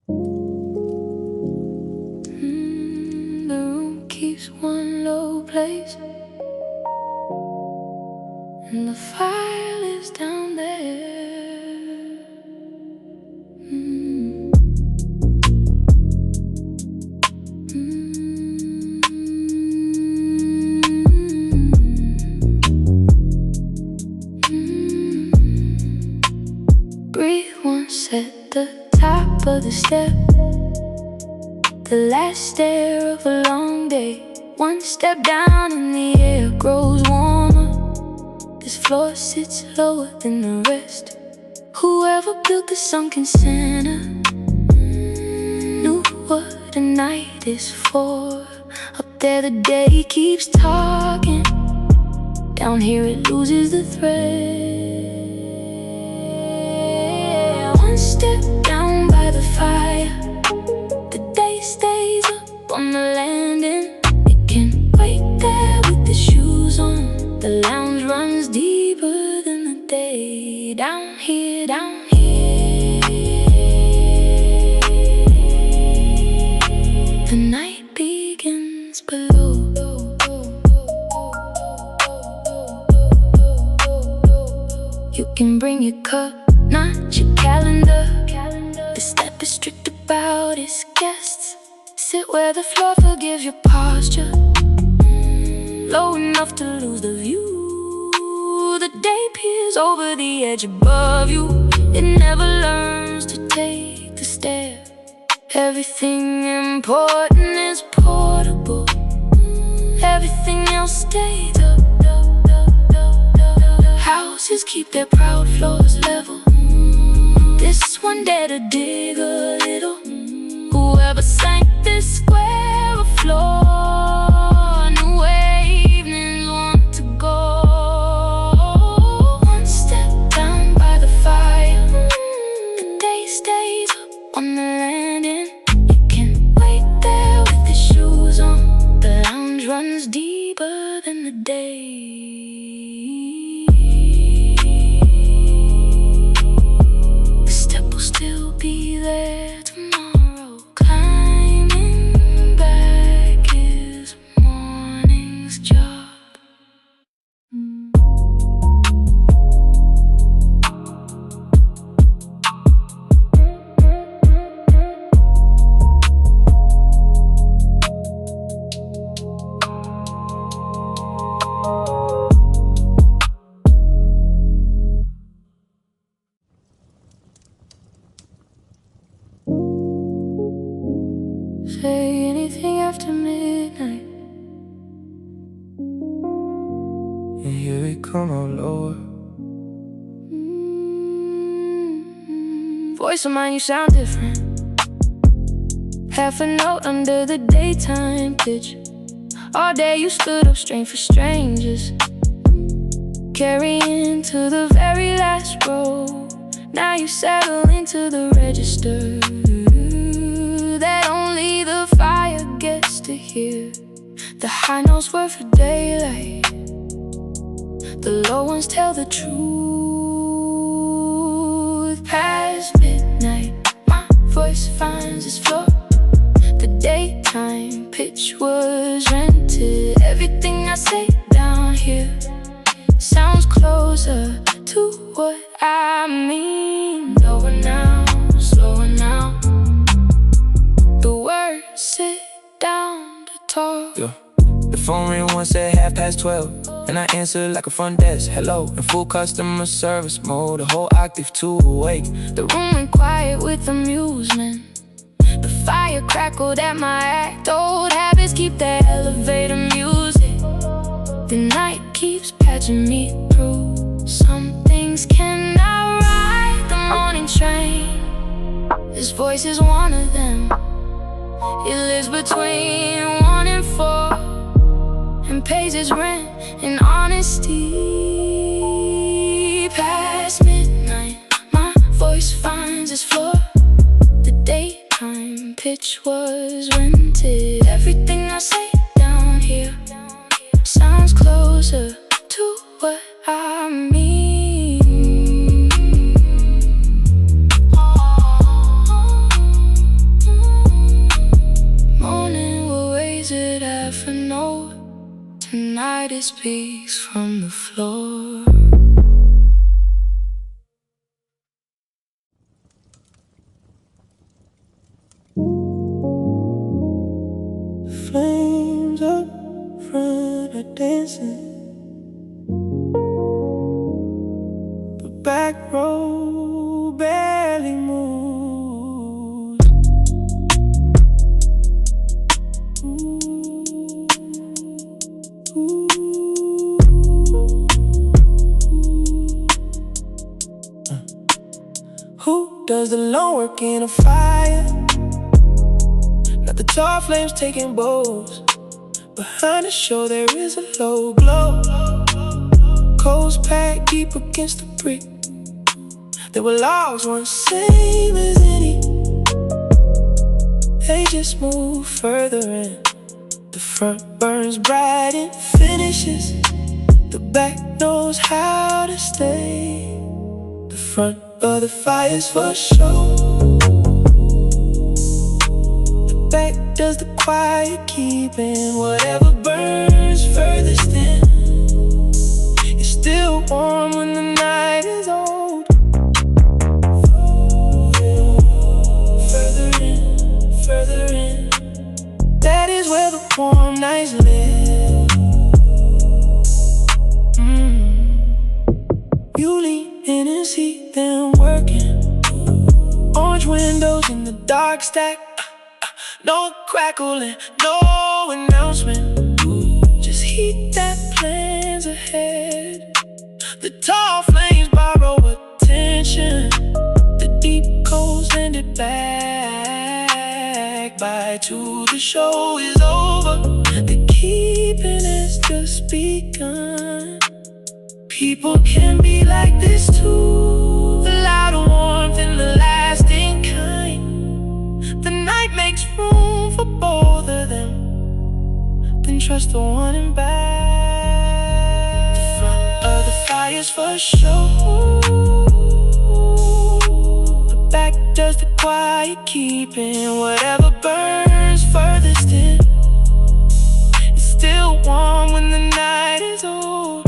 The room keeps one low place, and the file is down there. Breathe once at the top of the step, the last stare of a long day. One step down and the air grows warmer. This floor sits lower than the rest. Whoever built the sunken Santa knew what a night is for. Up there the day keeps talking, down here it loses the thread. One step down by the fire, the day stays up on the landing. It can wait there with the shoes on. The lounge runs deeper than the day. Down here, down here, the night begins below. You can bring your cup, not your calendar. The step is strict about its guests. Sit where the floor forgives your posture, low enough to lose the view. The day peers over the edge above you. It never learns to take the stair. Everything important is portable, everything else stays up. Houses keep their proud floors level. This one dare to dig a little. Whoever sank this square of floor knew where evenings want to go. One step down by the fire, the day stays up on the landing. You can wait there with the shoes on. The lounge runs deeper than the day. Still be there tomorrow. Climbing back is morning's job. Say anything after midnight, and here we come out lower. Voice of mine, you sound different. Half a note under the daytime pitch. All day you stood up straight for strangers, carrying to the very last row. Now you settle into the register that only the fire gets to hear. The high notes were for daylight, the low ones tell the truth. Past midnight, my voice finds its floor. The daytime pitch was rented. Everything I say down here sounds closer to what I mean. Lower now, slower now. The words sit down to talk. Yeah. The phone ring once at 12:30, and I answered like a front desk. Hello, in full customer service mode, a whole octave too awake. The room went quiet with amusement. The fire crackled at my act. Old habits keep their elevator music. The night keeps patching me through. Some things cannot ride the morning train. This voice is one of them. It lives between 1 and 4 and pays its rent in honesty. Past midnight, my voice finds its floor. The daytime pitch was rented. Everything I say down here sounds closer to what I mean. Tonight it speaks from the floor. Flames up front are dancing, but back row barely moves. Who does the lone work in a fire? Not the tall flames taking bows. Behind the show there is a low glow. Coals packed deep against the brick. There were logs once same as any. They just move further in. The front burns bright and finishes. The back knows how to stay. The front of the fire's for show. The back does the quiet keeping. Whatever burns furthest in, it's still warm when the night is old. Further in, further in, that is where the warm nights live. You lean in and see them working. Orange windows in the dark stack. No crackling, no announcement. Just heat that plans ahead. The tall flames borrow attention. The deep coals lend it back. By two, the show is over. The keeping has just begun. People can be like this too. The louder warmth and the lasting kind. The night makes room for both of them. Then trust the one in back. The front of the fire's for show. The back does the quiet keeping. Whatever burns furthest in, it's still warm when the night is old.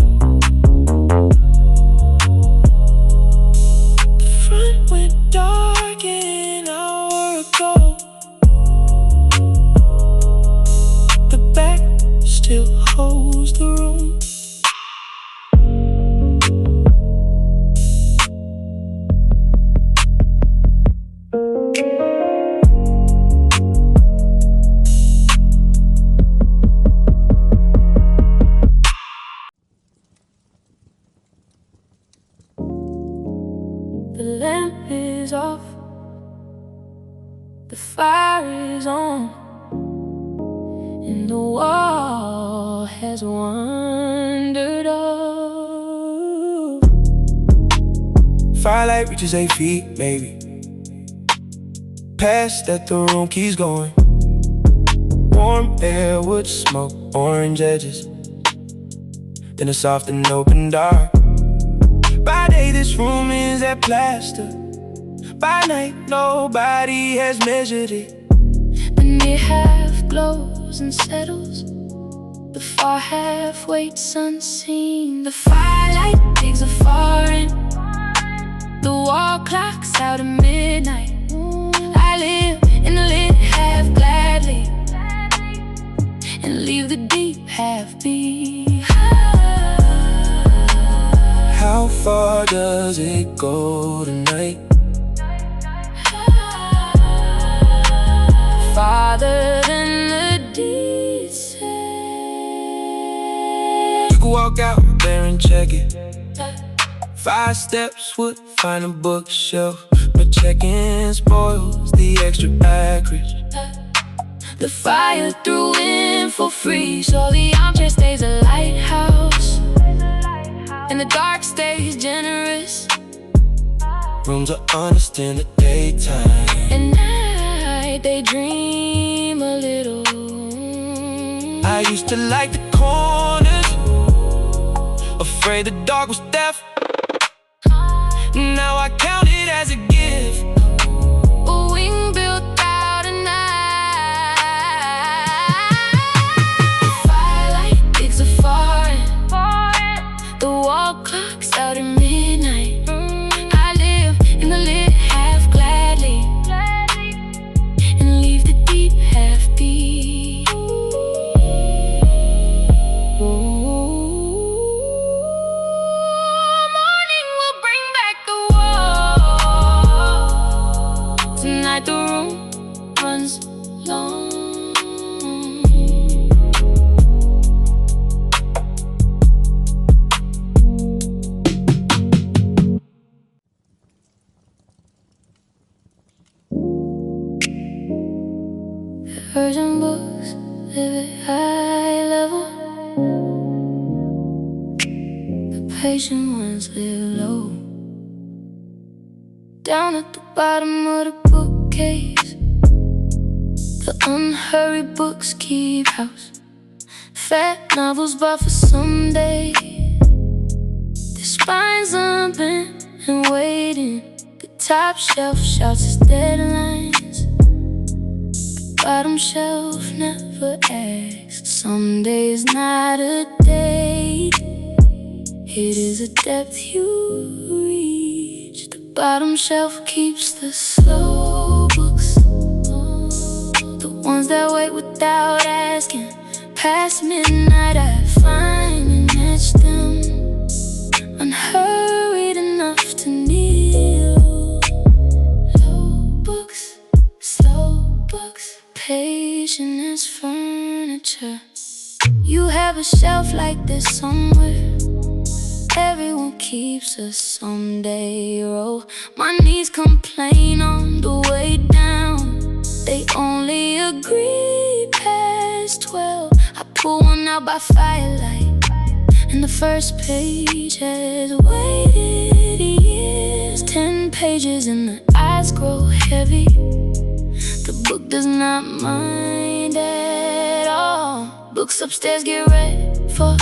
The front went dark an hour ago. The back still holds the room. The lamp is off, the fire is on, and the wall has wandered off. Firelight reaches 8 feet, maybe. Past that the room keeps going. Warm air, wood smoke, orange edges. Then a soft and open dark. By day this room is at plaster. By night nobody has measured it. The near half glows and settles. The far half waits unseen. The firelight digs a far in. The wall clocks out at midnight. I live in the lit half gladly, and leave the deep half behind. How far does it go tonight? Farther than the deed said. You could walk out there and check it. 5 steps would find a bookshelf, but checking spoils the extra acreage. The fire threw in for free, so the armchair stays a lighthouse, and the dark stays generous. Rooms are honest in the daytime. At night they dream a little. I used to like the corners, afraid the dark was deaf. Now I count it as a gift. A wing built out at night. The firelight digs a runs long. Persian books live at high level. The patient ones live low. Down at the bottom of the bookcase, the unhurried books keep house. Fat novels bought for someday, their spines unbent and waiting. The top shelf shouts its deadlines. Bottom shelf never asks. Someday's not a day, it is a depth you reach. The bottom shelf keeps the slow books, the ones that wait without asking. Past midnight I finally match them, unhurried enough to kneel. Slow books, patient as furniture. You have a shelf like this somewhere. Everyone keeps a someday roll. My knees complain on the way down, they only agree past 12. I pull one out by firelight, and the first page has waited years. 10 pages and the eyes grow heavy. The book does not mind at all. Books upstairs get ready for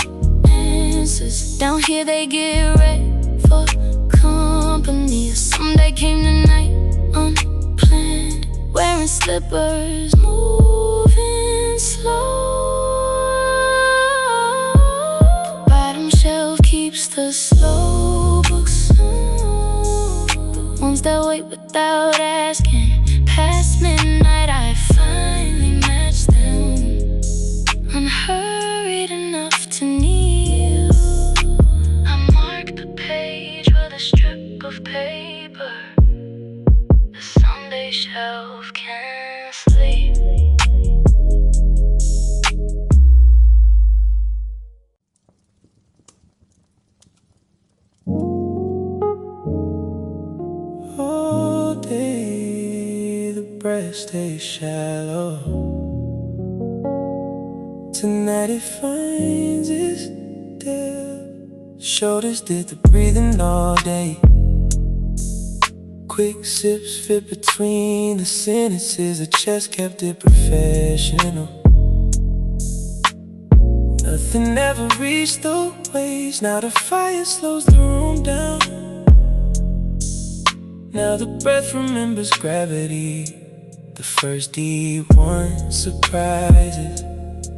answers. Down here they get ready for company. Someday came the night unplanned, wearing slippers, moving slow. Bottom shelf keeps the slow books, the ones that wait without asking. Past midnight I finally match them, unhurried enough to kneel. I mark the page with a strip of paper. The Sunday shelf can't sleep. All day the breath stays shallow. Tonight it finds its depth. Shoulders did the breathing all day. Quick sips fit between the sentences. The chest kept it professional. Nothing ever reached the waves. Now the fire slows the room down. Now the breath remembers gravity. The first deep one surprises,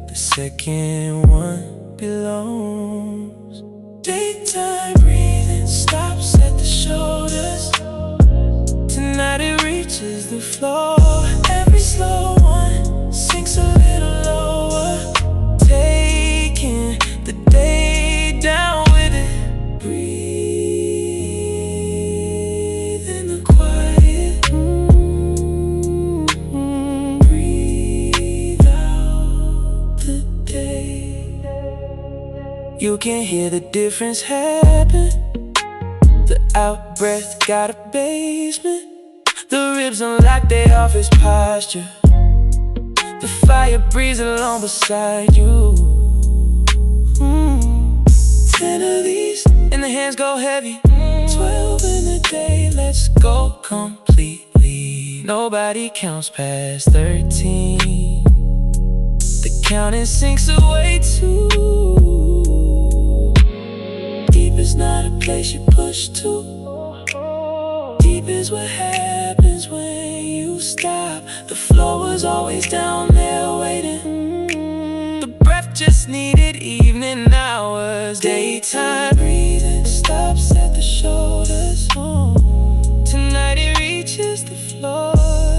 the second one belongs. Daytime breathing stops at the shoulders. Tonight it reaches the floor. Every slow one sinks a little lower, taking the day down with it. Breathe in the quiet, breathe out the day. You can hear the difference happen. The out-breath got a basement. The ribs unlock their office posture. The fire breathes along beside you. 10 of these and the hands go heavy. 12 in the day, let's go completely. Nobody counts past 13. The counting sinks away too. Deep is not a place you push to. Deep is what happens when you stop. The flow was always down there waiting. The breath just needed evening hours. Daytime breathing stops at the shoulders. Tonight it reaches the floor.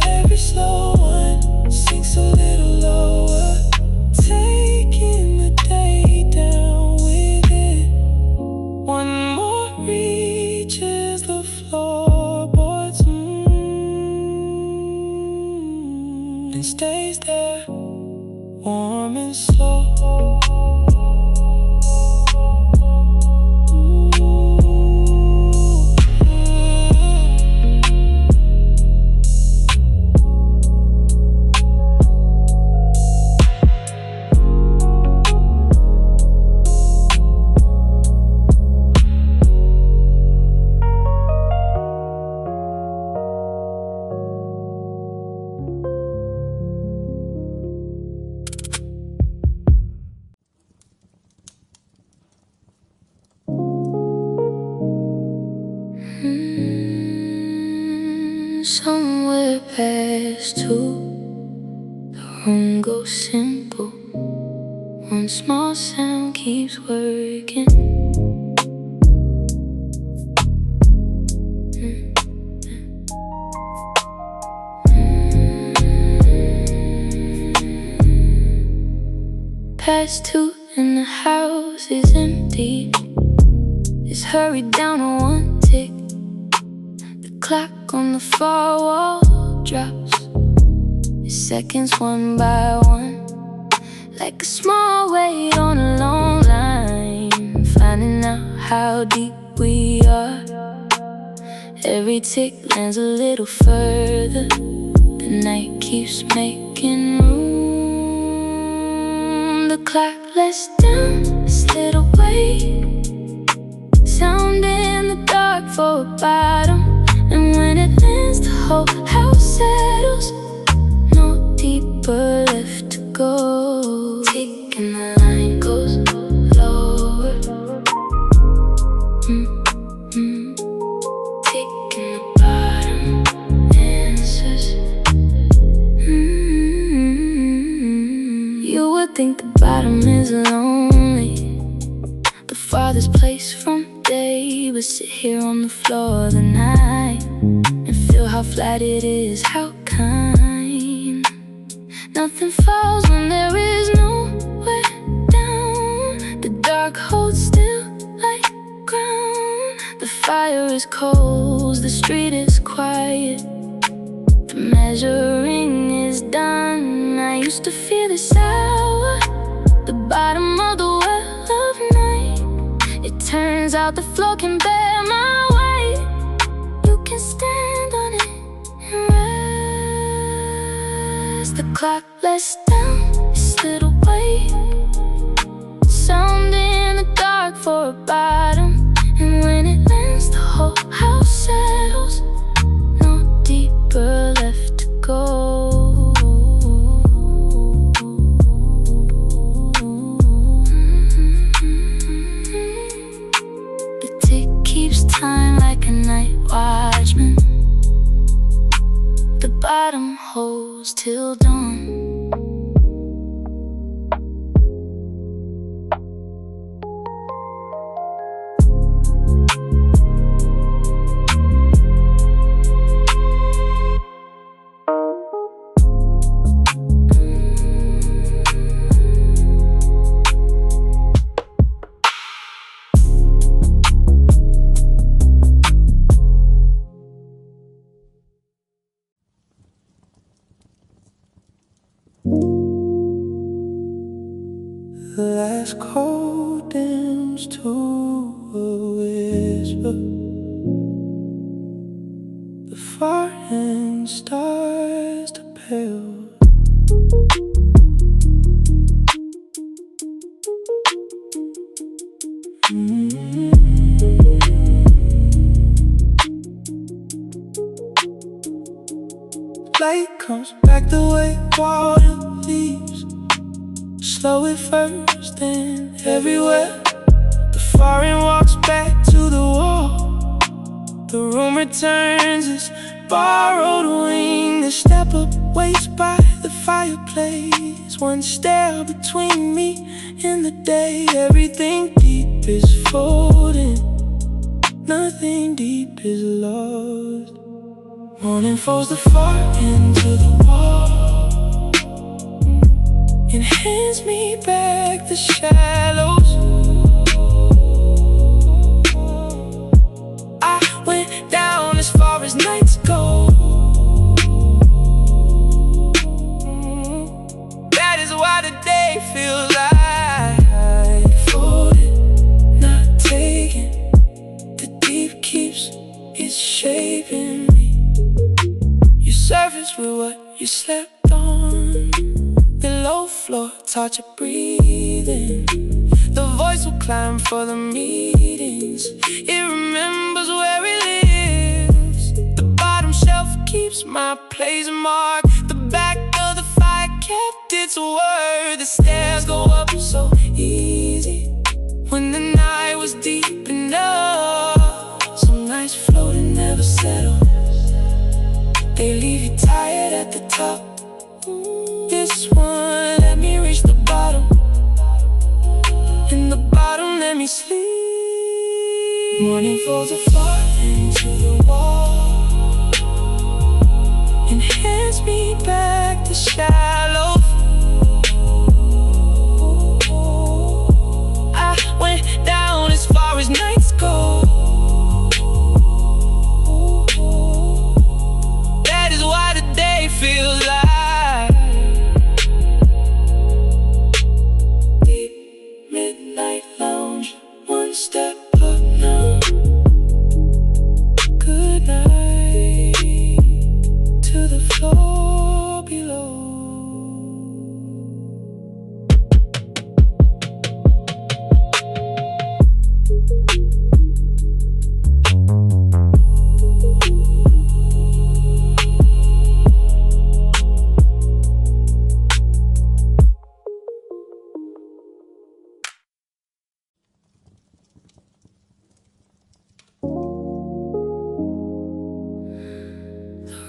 Every slow one sinks a little lower, taking the day down with it. One more reaches the floorboards. and stays there, warm and slow. Somewhere past 2, the room goes simple. One small sound keeps working. Past 2 and the house is empty. It's hurried down to 1 tick. The clock on the far wall drops its seconds one by one, like a small weight on a long line, finding out how deep we are. Every tick lands a little further. The night keeps making room. The clock lets down its little weight, sound in the dark for a bottom. And when it lands, the whole house settles. No deeper left to go. Tick and the line goes lower. Tick and the bottom answers. You would think the bottom is lonely, the farthest place from day, but sit here on the floor of the night and feel how flat it is, how kind. Nothing falls when there is nowhere down. The dark holds still like ground. The fire is cold, the street is quiet. The measuring is done. I used to feel this hour, the bottom of the well of night. It turns out the floor can bear my weight. You can stand on it and rest. The clock lets down its little weight, sound in the dark for a bottom. And when it lands, the whole house settles. No deeper left to go. Time like a night watchman. The bottom holds till dawn. The last cold dims to a whisper. The far end starts to pale. Light comes back the way water leaves, slow at first, then everywhere. The foreign walks back to the wall. The room returns its borrowed wing. The step up waits by the fireplace. One stare between me and the day. Everything deep is folding, nothing deep is lost. Morning folds the far end to the wall and hands me back the shallows. I went down as far as nights go. slept on. Below floor, touch of breathing. The voice will climb for the meetings. It remembers where it lives. The bottom shelf keeps my place marked. The back of the fire kept its word. The stairs go up so easy when the night was deep enough. Some nights float and never settle. They leave you tired at the top. This one let me reach the bottom. In the bottom let me sleep. Morning folds apart into the wall. Enhance me back to shallow. I went down as far as nights go. That is why the day feels like midnight lounge, one step up now. Good night to the floor below.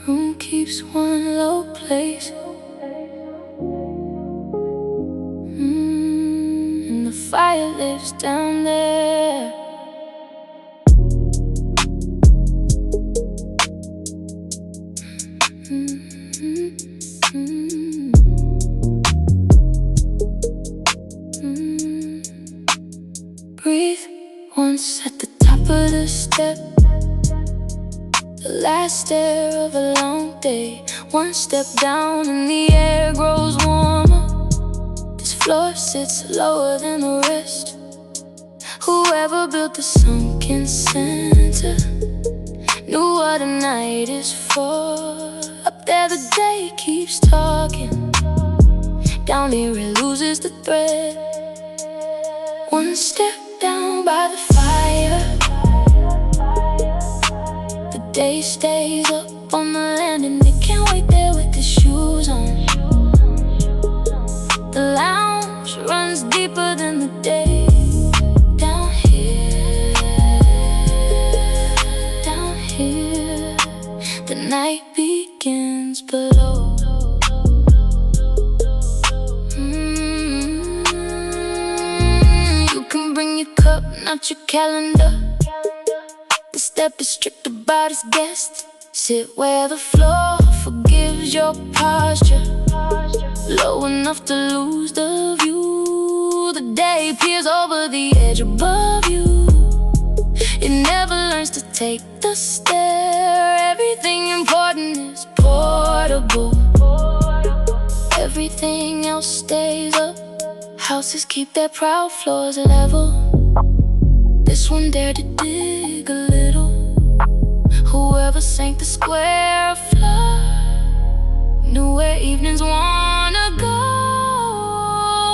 Room keeps one low place. And the fire lives down there. Breathe once at the top of the step. The last stare of a long day. One step down and the air grows warmer. This floor sits lower than the rest. Whoever built the sunken center knew what a night is for. Up there the day keeps talking. Down here it loses the thread. One step down by the fire. Day stays up on the landing. They can't wait there with the shoes on. The lounge runs deeper than the day. Down here, the night begins below. You can bring your cup, not your calendar. The step is strict about its guest. Sit where the floor forgives your posture. Low enough to lose the view. The day peers over the edge above you. It never learns to take the stair. Everything important is portable. Everything else stays up. Houses keep their proud floors level. This one dared to dig a little. Whoever sank the square floor knew where evenings wanna go.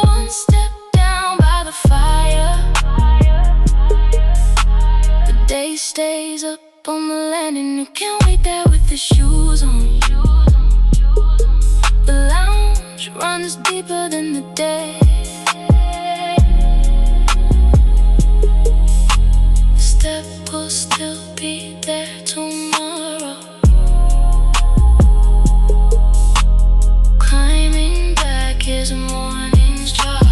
One step down by the fire. The day stays up on the landing. You can't wait there with the shoes on. The lounge runs deeper than the day. Step will still be there tomorrow. Climbing back is morning's job.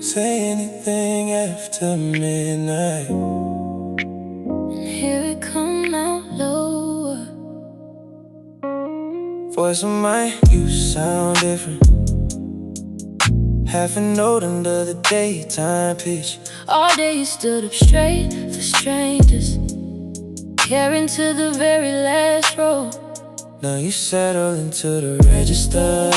Say anything after midnight. And here it come out lower. Voice of mine, you sound different. Half a note under the daytime pitch. All day you stood up straight for strangers, caring to the very last row. Now you settle into the register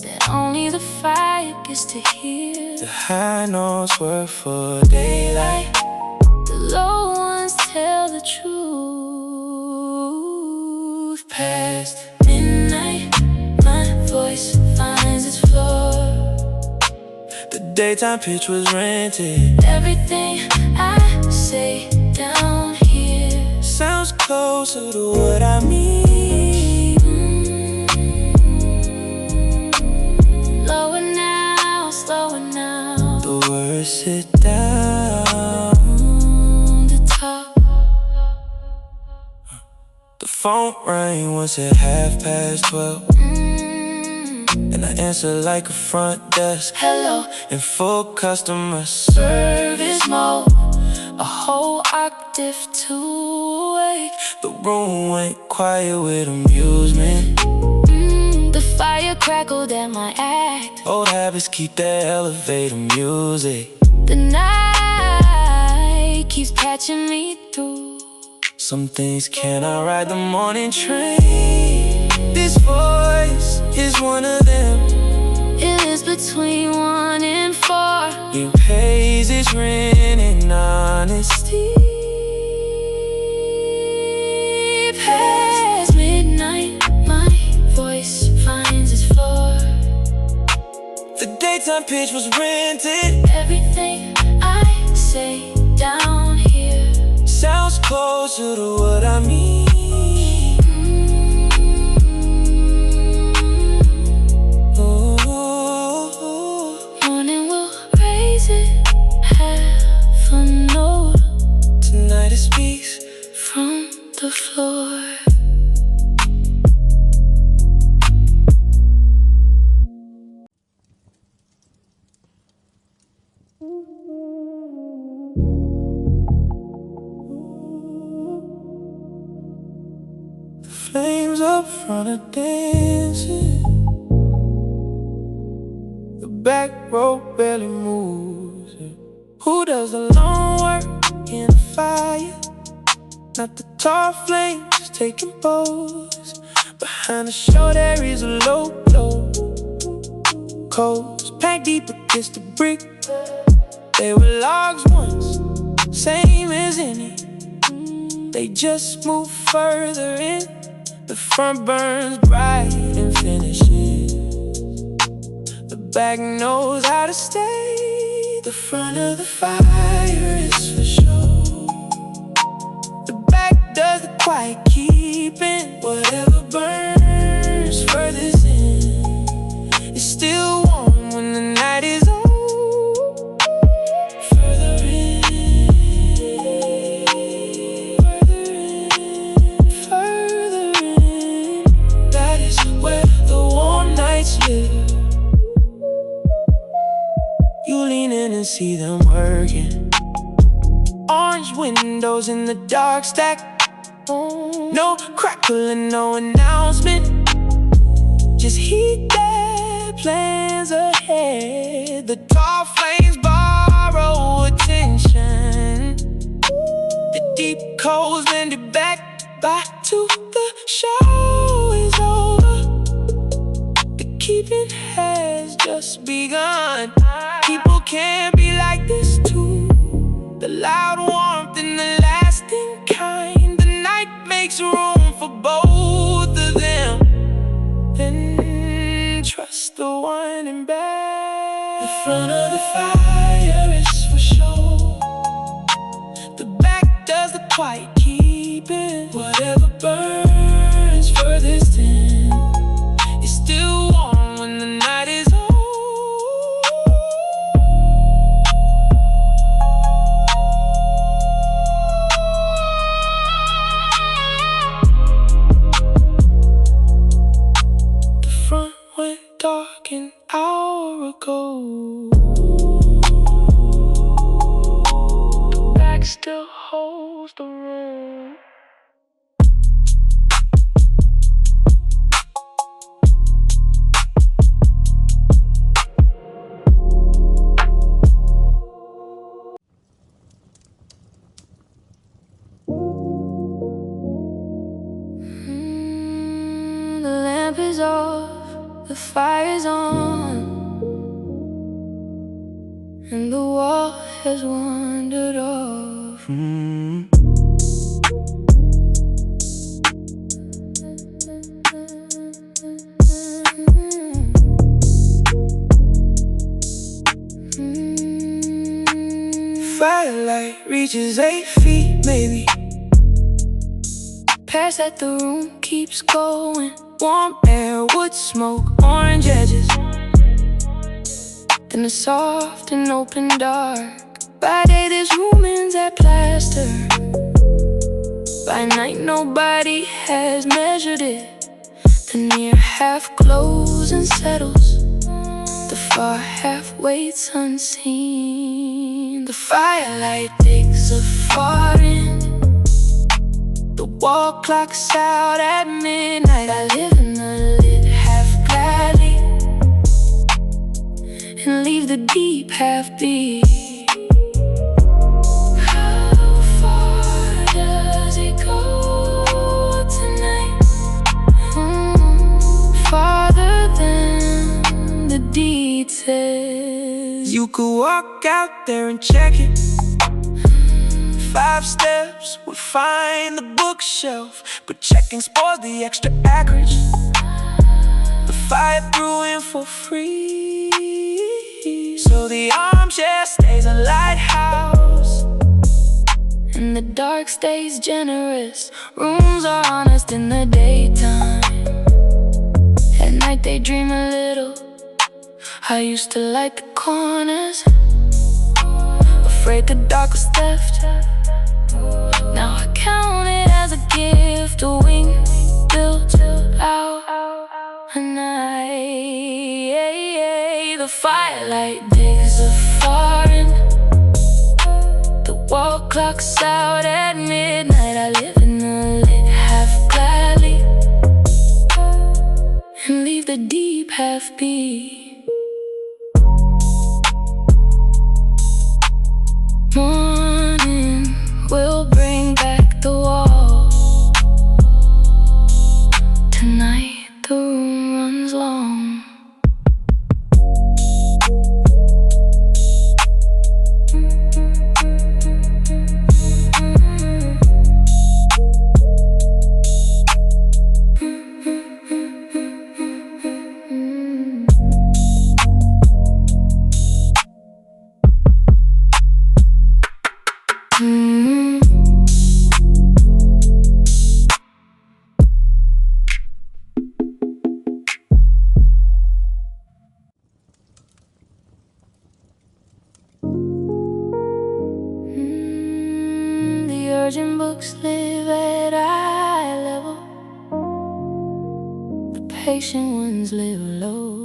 that only the fire gets to hear. The high notes work for daylight, the low ones tell the truth. Past midnight, my voice finds its floor. The daytime pitch was rented. Everything I say down here sounds closer to what I mean. Lower now, slower now. The words sit down. The top. The phone rang once at 12:30. And I answer like a front desk. Hello. In full customer Service mode. A whole octave too awake. The room went quiet with amusement. The fire crackled at my act. Old habits keep that elevator music. The night keeps patching me through. Some things cannot ride the morning train. This voice is one of them. It is between 1 and 4. It pays its rent in honesty. Past midnight, my voice finds its floor. The daytime pitch was rented. Everything I say down here sounds closer to what I mean. Morning will raise it half a note. Tonight it speaks from the floor. The flames up front are dancing. The back row barely moves. Who does the long work in the fire? Not the tall flames taking pose. Behind the show there is a low blow. Coals packed deep against the brick. They were logs once, same as any. They just move further in. The front burns bright and finishes. The back knows how to stay. The front of the fire is for sure. The back does the quiet keeping. Whatever burns furthest in is still warm when the night is over. Further in, further in. That is where the warm nights live. You lean in and see them working. Orange windows in the dark stack. No crackle and no announcement. Just heat their plans ahead. The tall flames borrow attention. The deep coals lend it back to the show is over. The keeping has just begun. People can't be like this too. The loud warmth and the lasting kind. The night makes room for both of them. Then trust the one in back. The front of the fire is for sure. The back does the quiet keeping. Whatever burns furthest in is still warm when the night is over. The front went dark an hour ago. The back still holds the room. The lamp is off, the fire is on, and the wall has wandered off. Firelight reaches 8 feet, maybe. Past that the room keeps going. Warm air, wood smoke, orange edges. Then a soft and open dark. By day there's rumors that plaster. By night nobody has measured it. The near half glows and settles. The far half waits unseen. The firelight digs a far end. The wall clocks out at midnight. I live in the lit half gladly and leave the deep half be. How far does it go tonight? Farther than the deed says. You could walk out there and check it. 5 steps would find the bookshelf, but checking spoils the extra acreage. The fire threw in for free, so the armchair stays a lighthouse, and the dark stays generous. Rooms are honest in the daytime. At night they dream a little. I used to light the corners, afraid the dark was theft. Now I count it as a gift, a wing built out a night. The firelight digs a far end. The wall clocks out at midnight. I live in the lit half gladly and leave the deep half be. Morning will bring back the wall. Tonight the room runs long. The urgent books live at eye level. The patient ones live low.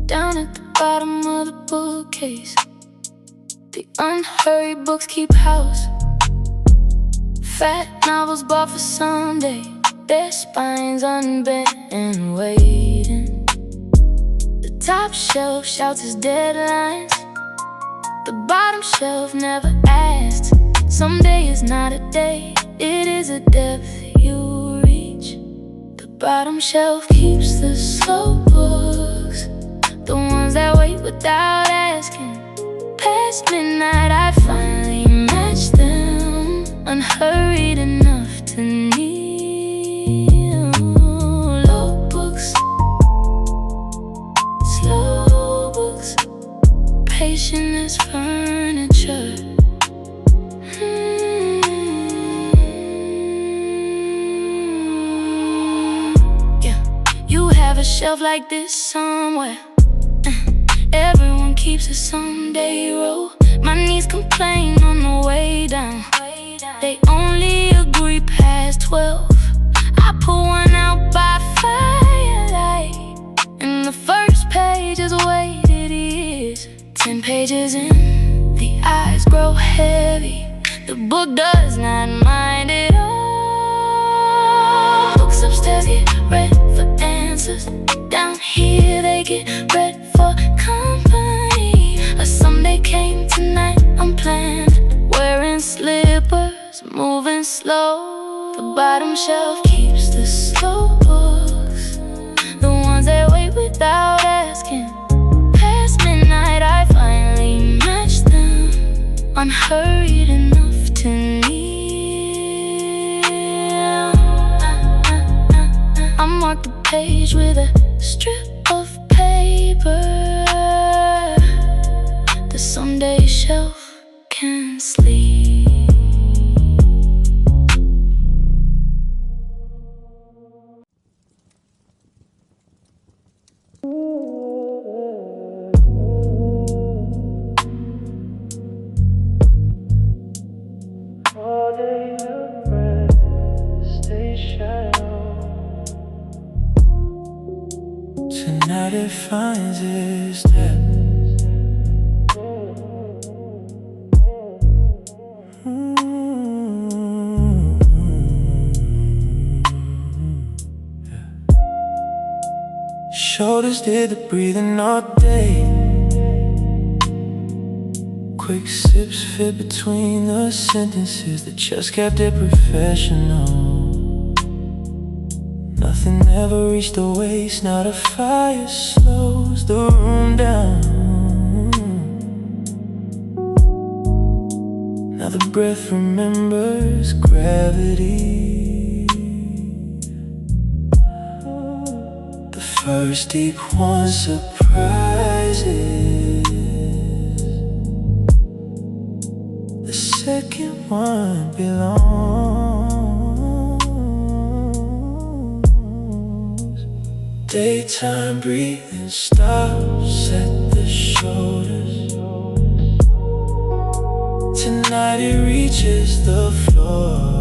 Down at the bottom of the bookcase, the unhurried books keep house. Fat novels bought for Sunday, their spines unbent and waiting. The top shelf shouts its deadlines. The bottom shelf never asks. Someday is not a day, it is a depth you reach. The bottom shelf keeps the slow books, the ones that wait without asking. Past midnight I finally match them, unhurried enough to kneel. Low books, slow books, patient as furniture. Yeah, you have a shelf like this somewhere. Everyone keeps a Sunday roll. My knees complain on the way down. They only agree past 12. I pull one out by firelight, and the first page is weighted years. 10 pages in, the eyes grow heavy. The book does not mind at all. Books upstairs get read for answers. Down here they get read for company. A Sunday came tonight unplanned, wearing slippers, moving bottom shelf keeps the slow books, the ones that wait without asking. Past midnight I finally match them, unhurried enough to kneel. I mark the page with a strip of paper. The Sunday shelf can sleep. All day the breath stays shallow. Tonight it finds its depth. Shoulders did the breathing all day. Quick sips fit between the sentences. The chest kept it professional. Nothing ever reached the waist. Now the fire slows the room down. Now the breath remembers gravity. The first deep one surprises. The second one belongs. Daytime breathing stops at the shoulders. Tonight it reaches the floor.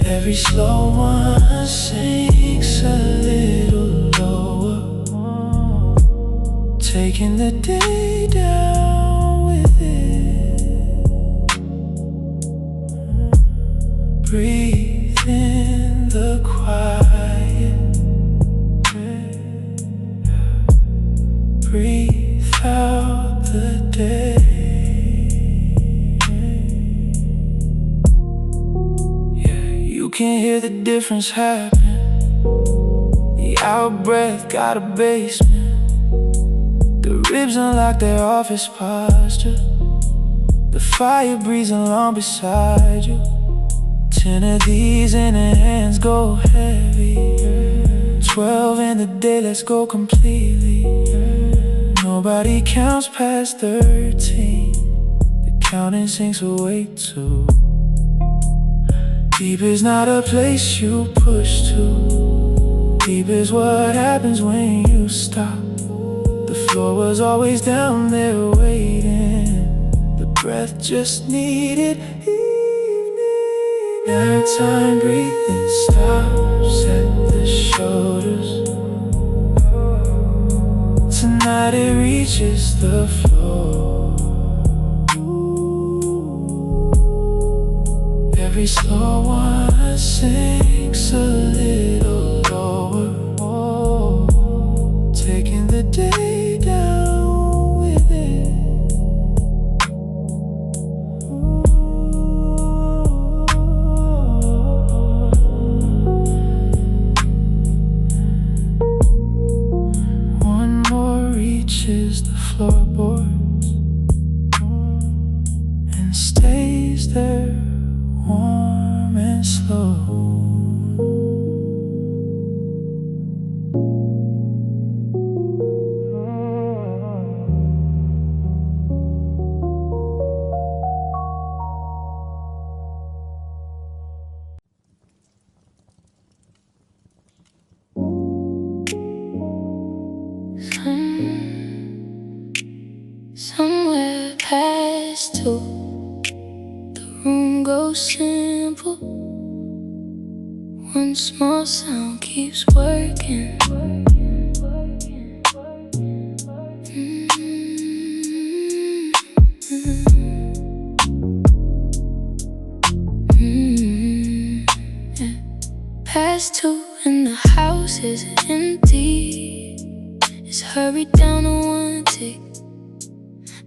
Every slow one sinks a little lower, taking the day down with it. Breathe in the quiet, breathe out the day. Yeah, you can hear the difference happen. The out breath got a basement. The ribs unlock their office posture. The fire breathes along beside you. 10 of these and the hands go heavy. 12 in the day, let's go completely. Nobody counts past 13. The counting sinks away too. Deep is not a place you push to. Deep is what happens when you stop. The floor was always down there waiting. The breath just needed evening. Nighttime breathing stops at the shoulders. Tonight it reaches the floor. Every slow one sinks a little lower, taking the day down with it. One more reaches the floorboards and stays there, warm and slow. Somewhere past 2, the room goes simple. One small sound keeps working. Yeah. Past 2 and the house is empty. It's hurried down to 1 tick.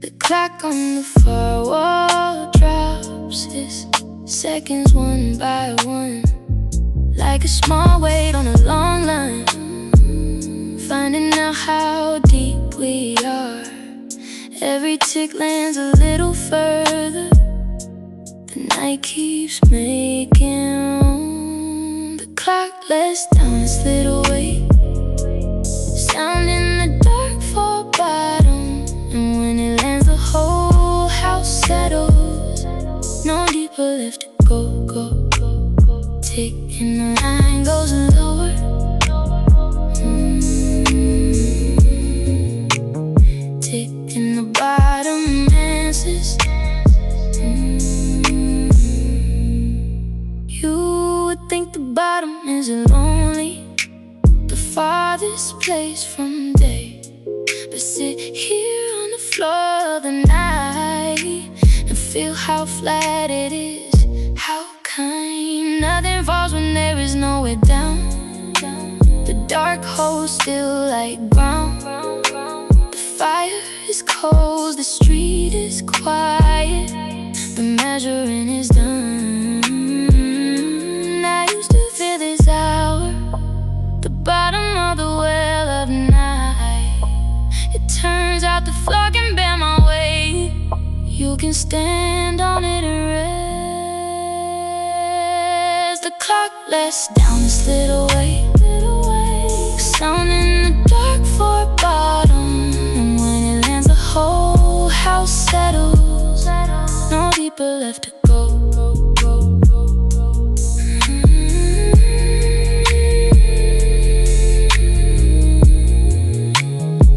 The clock on the far wall drops seconds one by one, like a small weight on a long line. Finding out how deep we are. Every tick lands a little further. The night keeps making room. The clock lets down its little weight, sound in the dark for a bottom. And when it lands, the whole house settles. No deeper left to go, go, go, go. Tick and the line goes lower. Tick and the bottom answers. You would think the bottom is lonely, the farthest place from day. But sit here on the floor of the night and feel how flat it is, how kind. Nothing falls when there is nowhere down. The dark hole's still like brown. The fire is cold, the street is quiet. The measuring is done. I used to feel this hour, the bottom of the well of night. It turns out the floor can bear my weight. You can stand on it and rest. The clock lets down this little weight, sound in the dark for a bottom. And when it lands, the whole house settles. No deeper left to go.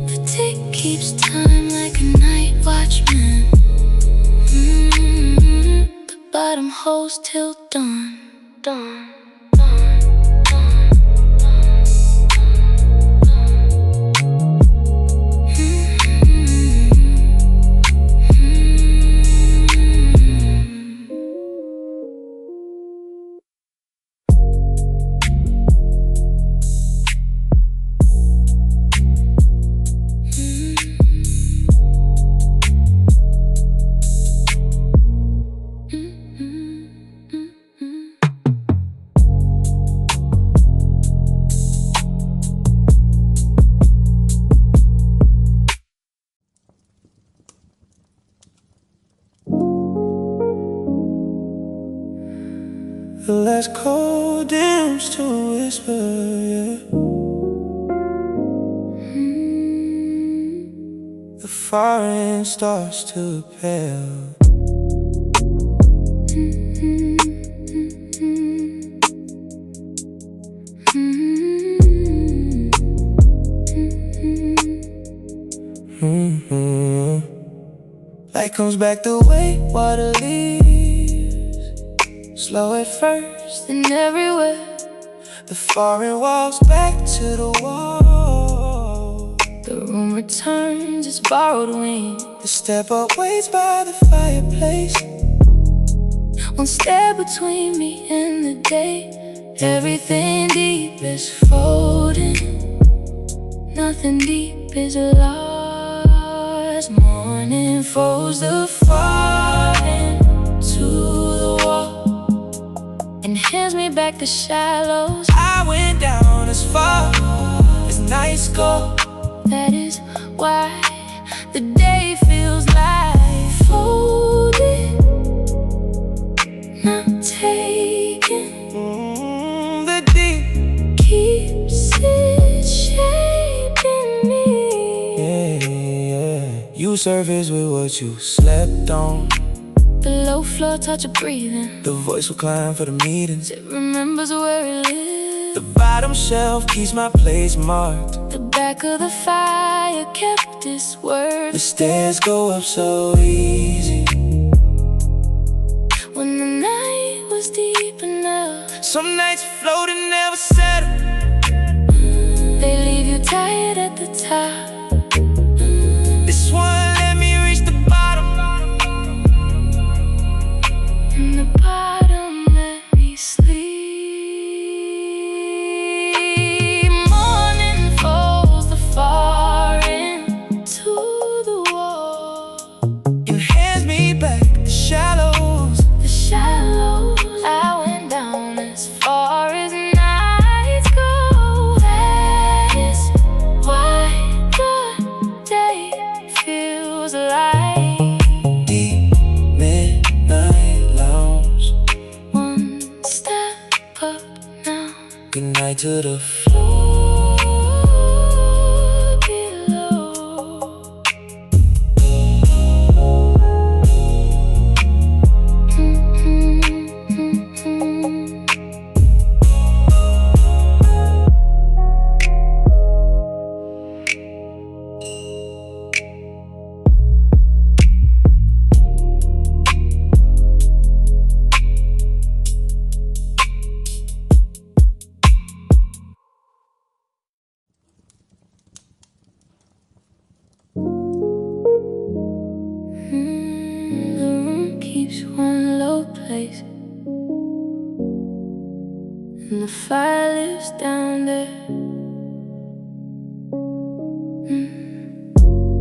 The tick keeps time like a night watchman. The bottom holds till dawn, dawn. The last cold dims to a whisper, yeah. The fire end starts to pale. Light comes back the way water leaves, slow at first And everywhere the foreign walks back to the wall. the room returns its borrowed wind. The step up waits by the fireplace. One step between me and the day. Everything deep is folding, nothing deep is lost. Morning folds the far end to the wall and hands me back the shallows. I went down as far as nights go. That is why the day feels like folded, not taken. The deep Keeps it shaping me. yeah. You surface with what you slept on. The low floor touch of breathing. The voice will climb for the meetings. It remembers where it lives. The bottom shelf keeps my place marked. The back of the fire kept its word. The stairs go up so easy When the night was deep enough. Some nights float and never settle. They leave you tired at the top. This one let me reach the bottom. And the bottom let me sleep. Morning folds the far end to the wall. Inhale to the floor below. The room keeps one low place, and the fire lives down there.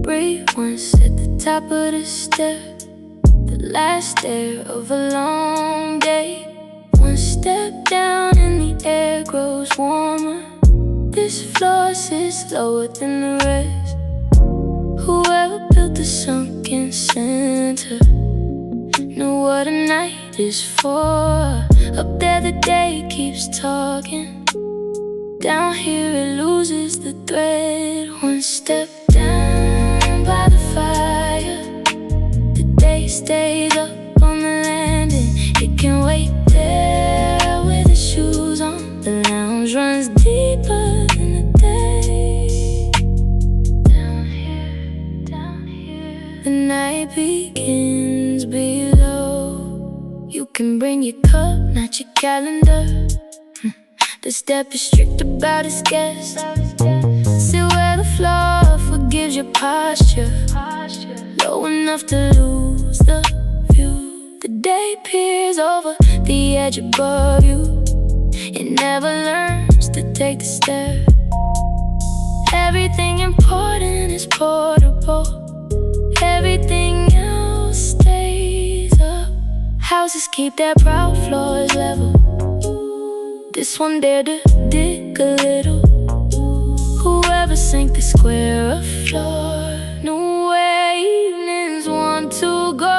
Breathe once at the top of the step, the last stare of a long day. One step down and the air grows warmer. This floor sits lower than the rest. Whoever built the sunken center know what a night is for. Up there the day keeps talking, down here it loses the thread. One step down by the fire, the day stays up on the landing. It can wait there with its shoes on. The lounge runs deeper than the day. Down here, the night begins below. You can bring your cup, not your calendar. The step is strict about its guests. Sit where the floor forgives your posture, low enough to lose the view. The day peers over the edge above you. It never learns to take the step. Everything important is portable, everything else stays up. Houses keep their proud floors level. This one dared to dig a little. Whoever sank the square of floor knew where evenings want to go.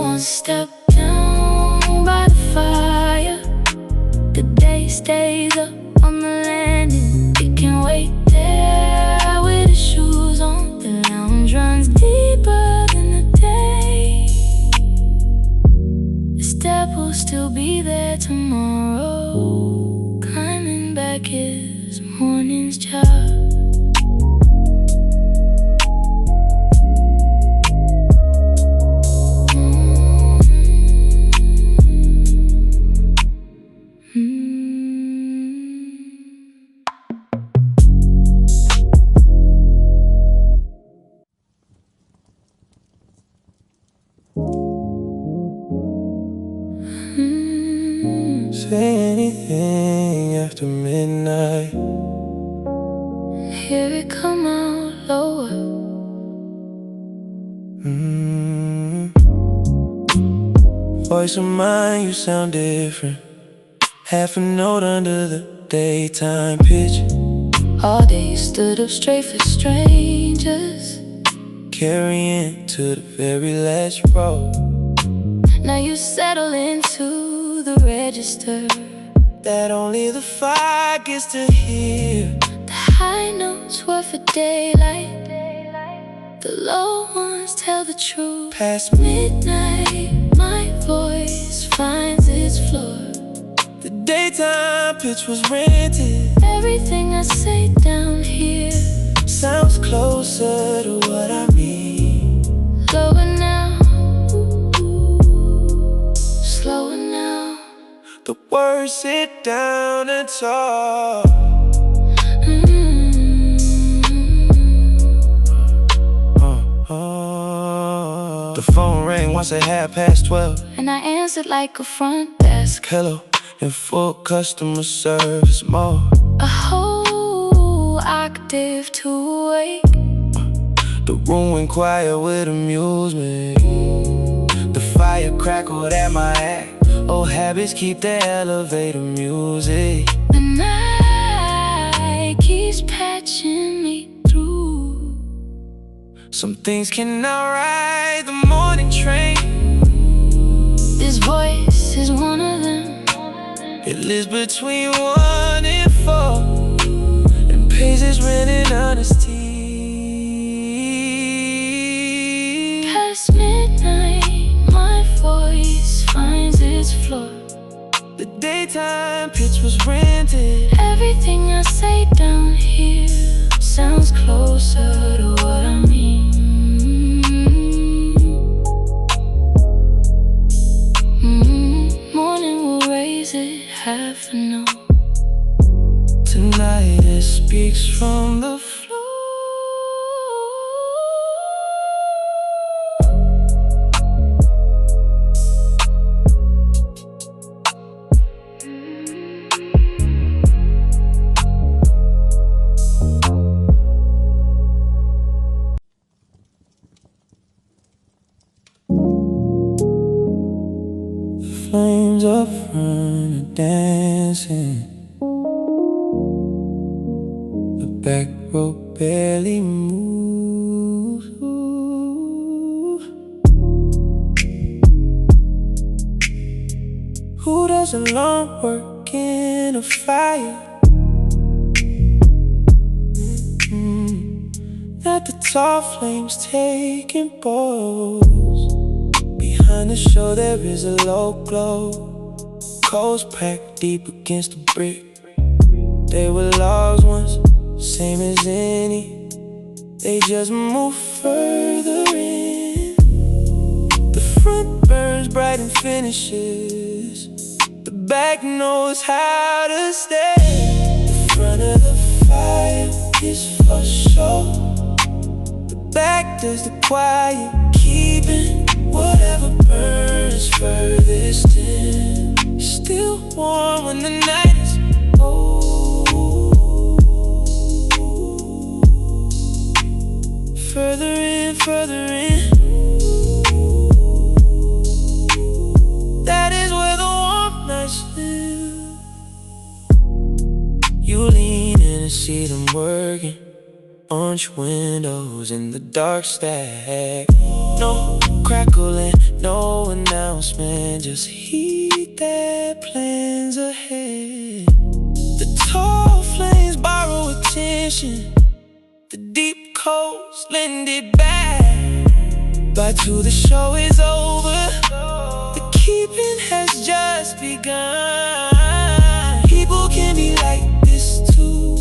One step down by the fire, the day stays up on the landing. It can wait there with its shoes on. The lounge runs deeper than the day. The step will still be there tomorrow. Climbing back is morning's job. Say anything after midnight. Hear it come out lower. Voice of mine, you sound different. Half a note under the daytime pitch. All day you stood up straight for strangers, Carrying to the very last row. now you settle into the register. That only the fire gets to hear. The high notes were for daylight, the low ones tell the truth. Past Midnight, my voice finds its floor. the daytime pitch was rented. Everything I say down here Sounds closer to what I mean. lower now, slower now. The words sit down and talk. The phone rang once at 12:30. And I answered like a front desk. Hello, in full customer service mode. A whole octave to wake. The room went quiet with amusement. The fire crackled at my act. Old habits keep the elevator music. The night keeps patching me through. Some things cannot ride the morning train. This voice is one of them. It lives between one and in honesty. Past midnight, my voice finds its floor. The daytime pitch was rented. Everything I say down here sounds closer to what I mean. Morning will raise it half a note. Tonight it speaks from the floor. Flames up front are dancing. The back row barely moves. Who does alone work in a fire? Not the tall flames taking pose. Behind the show there is a low glow. Coals packed deep against the brick. They were logs once, same as any. They just move further in. The front burns bright and finishes. The back knows how to stay. The front of the fire is for show. The back does the quiet, keeping whatever burns furthest in. Still warm when the night is old. Further in, further in. That is where the warm nights live. You lean in and see them working. Orange windows in the dark stack. No crackling, no announcement. Just heat their plans ahead. The tall flames borrow attention. The deep coals lend it back. By two the show is over. The keeping has just begun. People can be like this too.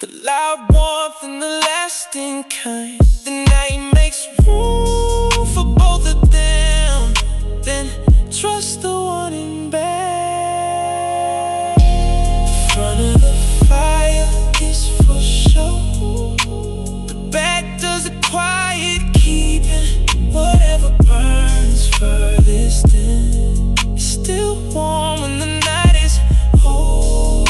The loud warmth and the lasting kind. The night makes room for both of them. Then trust the one in back. The front of the fire is for show. The back does the quiet, keeping whatever burns furthest in. It's still warm when the night is old.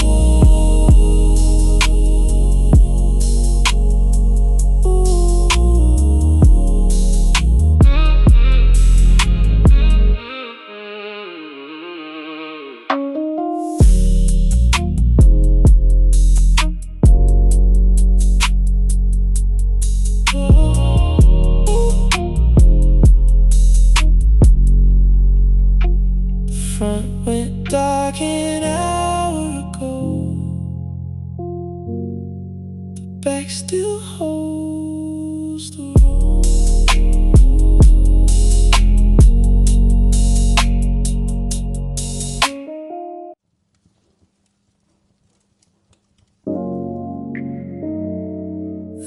Front went dark an hour ago. The back still holds the room.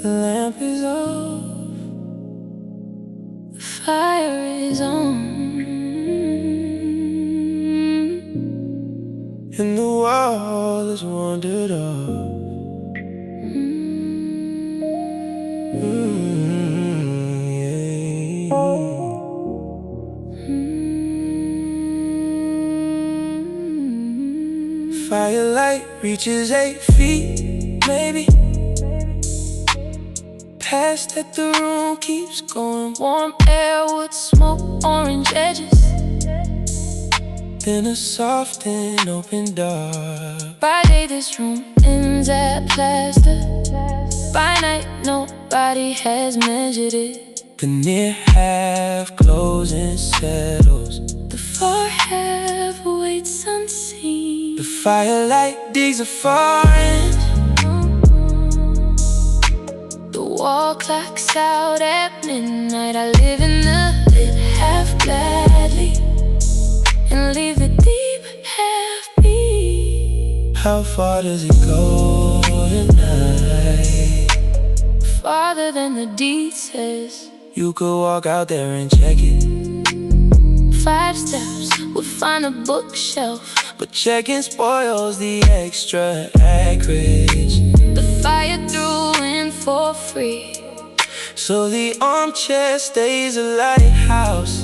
The lamp is off. The fire is on. And the wall is wandered off. Yeah. Firelight reaches 8 feet, maybe. Past that the room keeps going. Warm air would smoke orange edges. Then a soft and open door. By day this room ends at plaster. By night nobody has measured it. The near half closing settles. The far half waits unseen. The firelight digs a far end. wall clocks out at midnight. I live in the lit half gladly and leave the deep half be. How far does it go tonight? Farther than the deed says. You could walk out there and check it. 5 steps would find a bookshelf, but checking spoils the extra acreage. the fire threw in for free, so the armchair stays a lighthouse,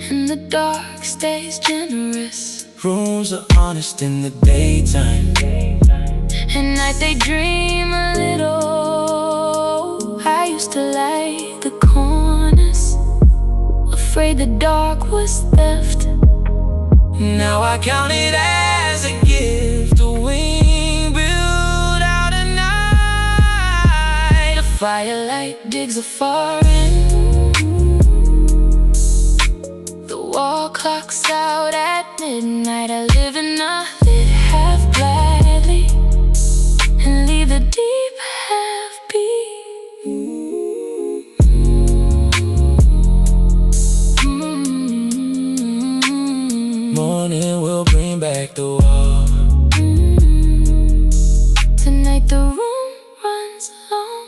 and the dark stays generous. Rooms are honest in the daytime, at night they dream a little. I used to light the corners, afraid the dark was theft. Now I count it as a gift, a wing built out at night. The firelight digs a far end, the wall clocks out at midnight. I live in a lit half gladly and leave the deep half be. Morning will bring back the wall. Tonight the room runs long.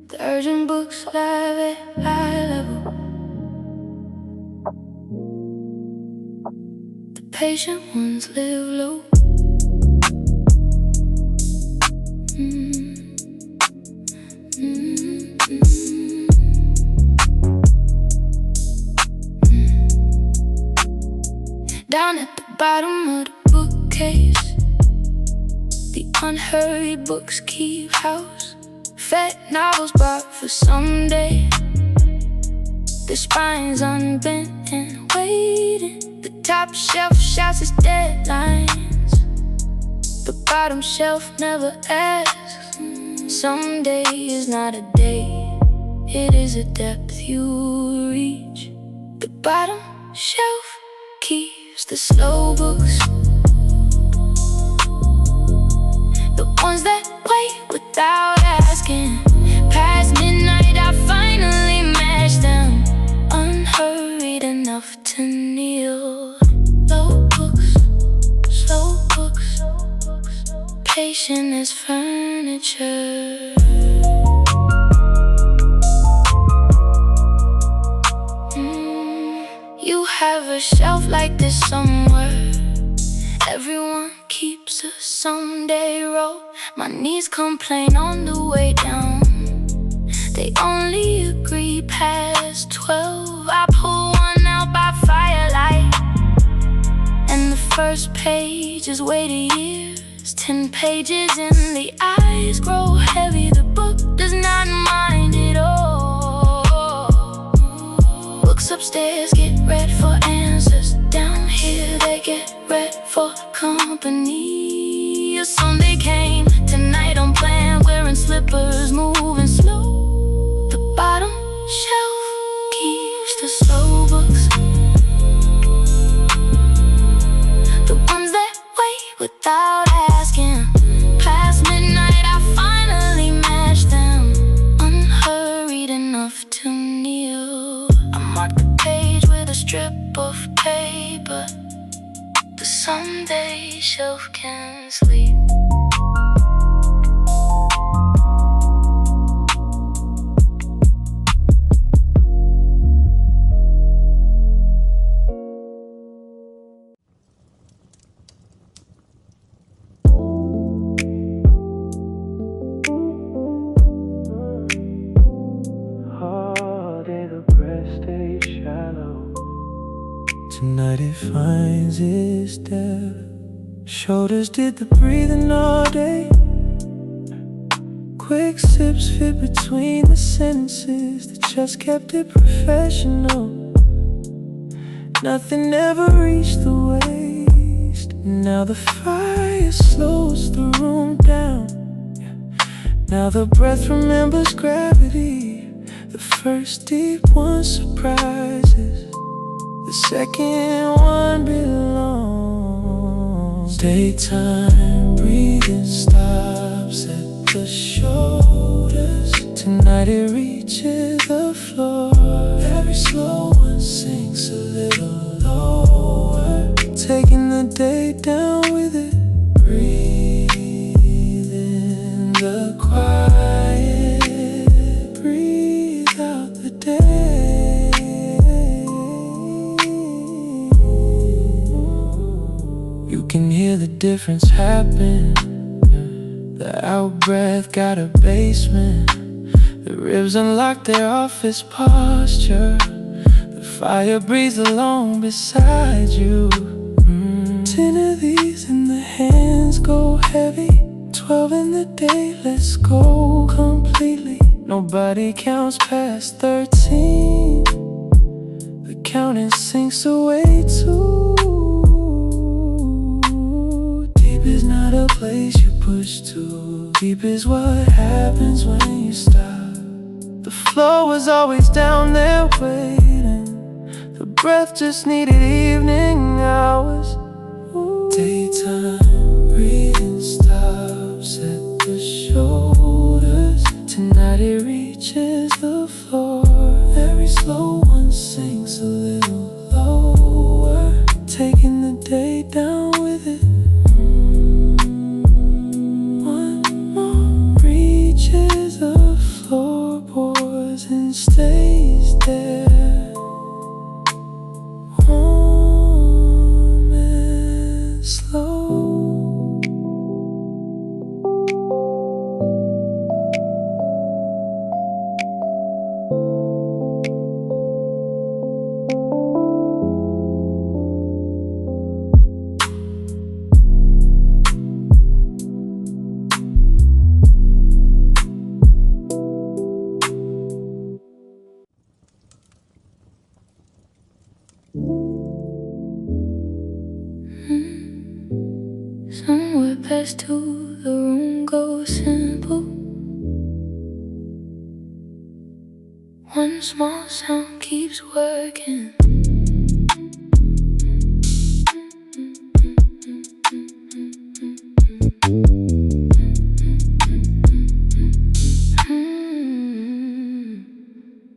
The urgent books live at eye level, the patient ones live low. Down at the bottom of the bookcase, the unhurried books keep house. Fat novels bought for someday, their spines unbent and waiting. The top shelf shouts its deadlines, the bottom shelf never asks. Someday is not a day, it is a depth you reach. The bottom shelf keeps the slow books, the ones that wait without asking. Past midnight I finally matched them, unhurried enough to kneel. Low books, slow books, patient as furniture. You have a shelf like this somewhere, everyone keeps a someday roll. My knees complain on the way down, they only agree past 12. I pull one out by firelight, and the first page is weighted years. 10 pages in, the eyes grow heavy, the book does not mind it all. Books upstairs get read for answers, down here they get read for company. A Sunday came, tonight on plan, wearing slippers, moving slow. The bottom shelf keeps the slow books, the ones that wait without asking. Past midnight I finally matched them, unhurried enough to kneel. I marked the page with a strip of paper, the Sunday shelf can sleep. All day the press stays shy. step. Shoulders did the breathing all day. Quick sips fit between the sentences. The chest kept it professional. Nothing ever reached the waist. Now the fire slows the room down. Now the breath remembers gravity. The first deep one surprises. The second one belongs. Daytime breathing stops at the shoulders. Tonight it reaches the floor. Every slow one sinks a little lower, taking the day down with it. Breathe in the quiet, breathe out the day. You can hear the difference happen. The out-breath got a basement. The ribs unlock their office posture. The fire breathes along beside you. 10 of these and the hands go heavy. 12 in the day, let's go completely. Nobody counts past 13. The counting sinks away too deep. Is not a place you push to. Deep is what happens when you stop. The flow was always down there waiting. The breath just needed evening hours. Daytime breathing stops at the shoulders. Tonight it reaches the floor. Every slow one sinks a little lower, taking the day down with it. One more reaches the floorboards and stays there. Warm and slow. Somewhere past two, the room goes simple. One small sound keeps working.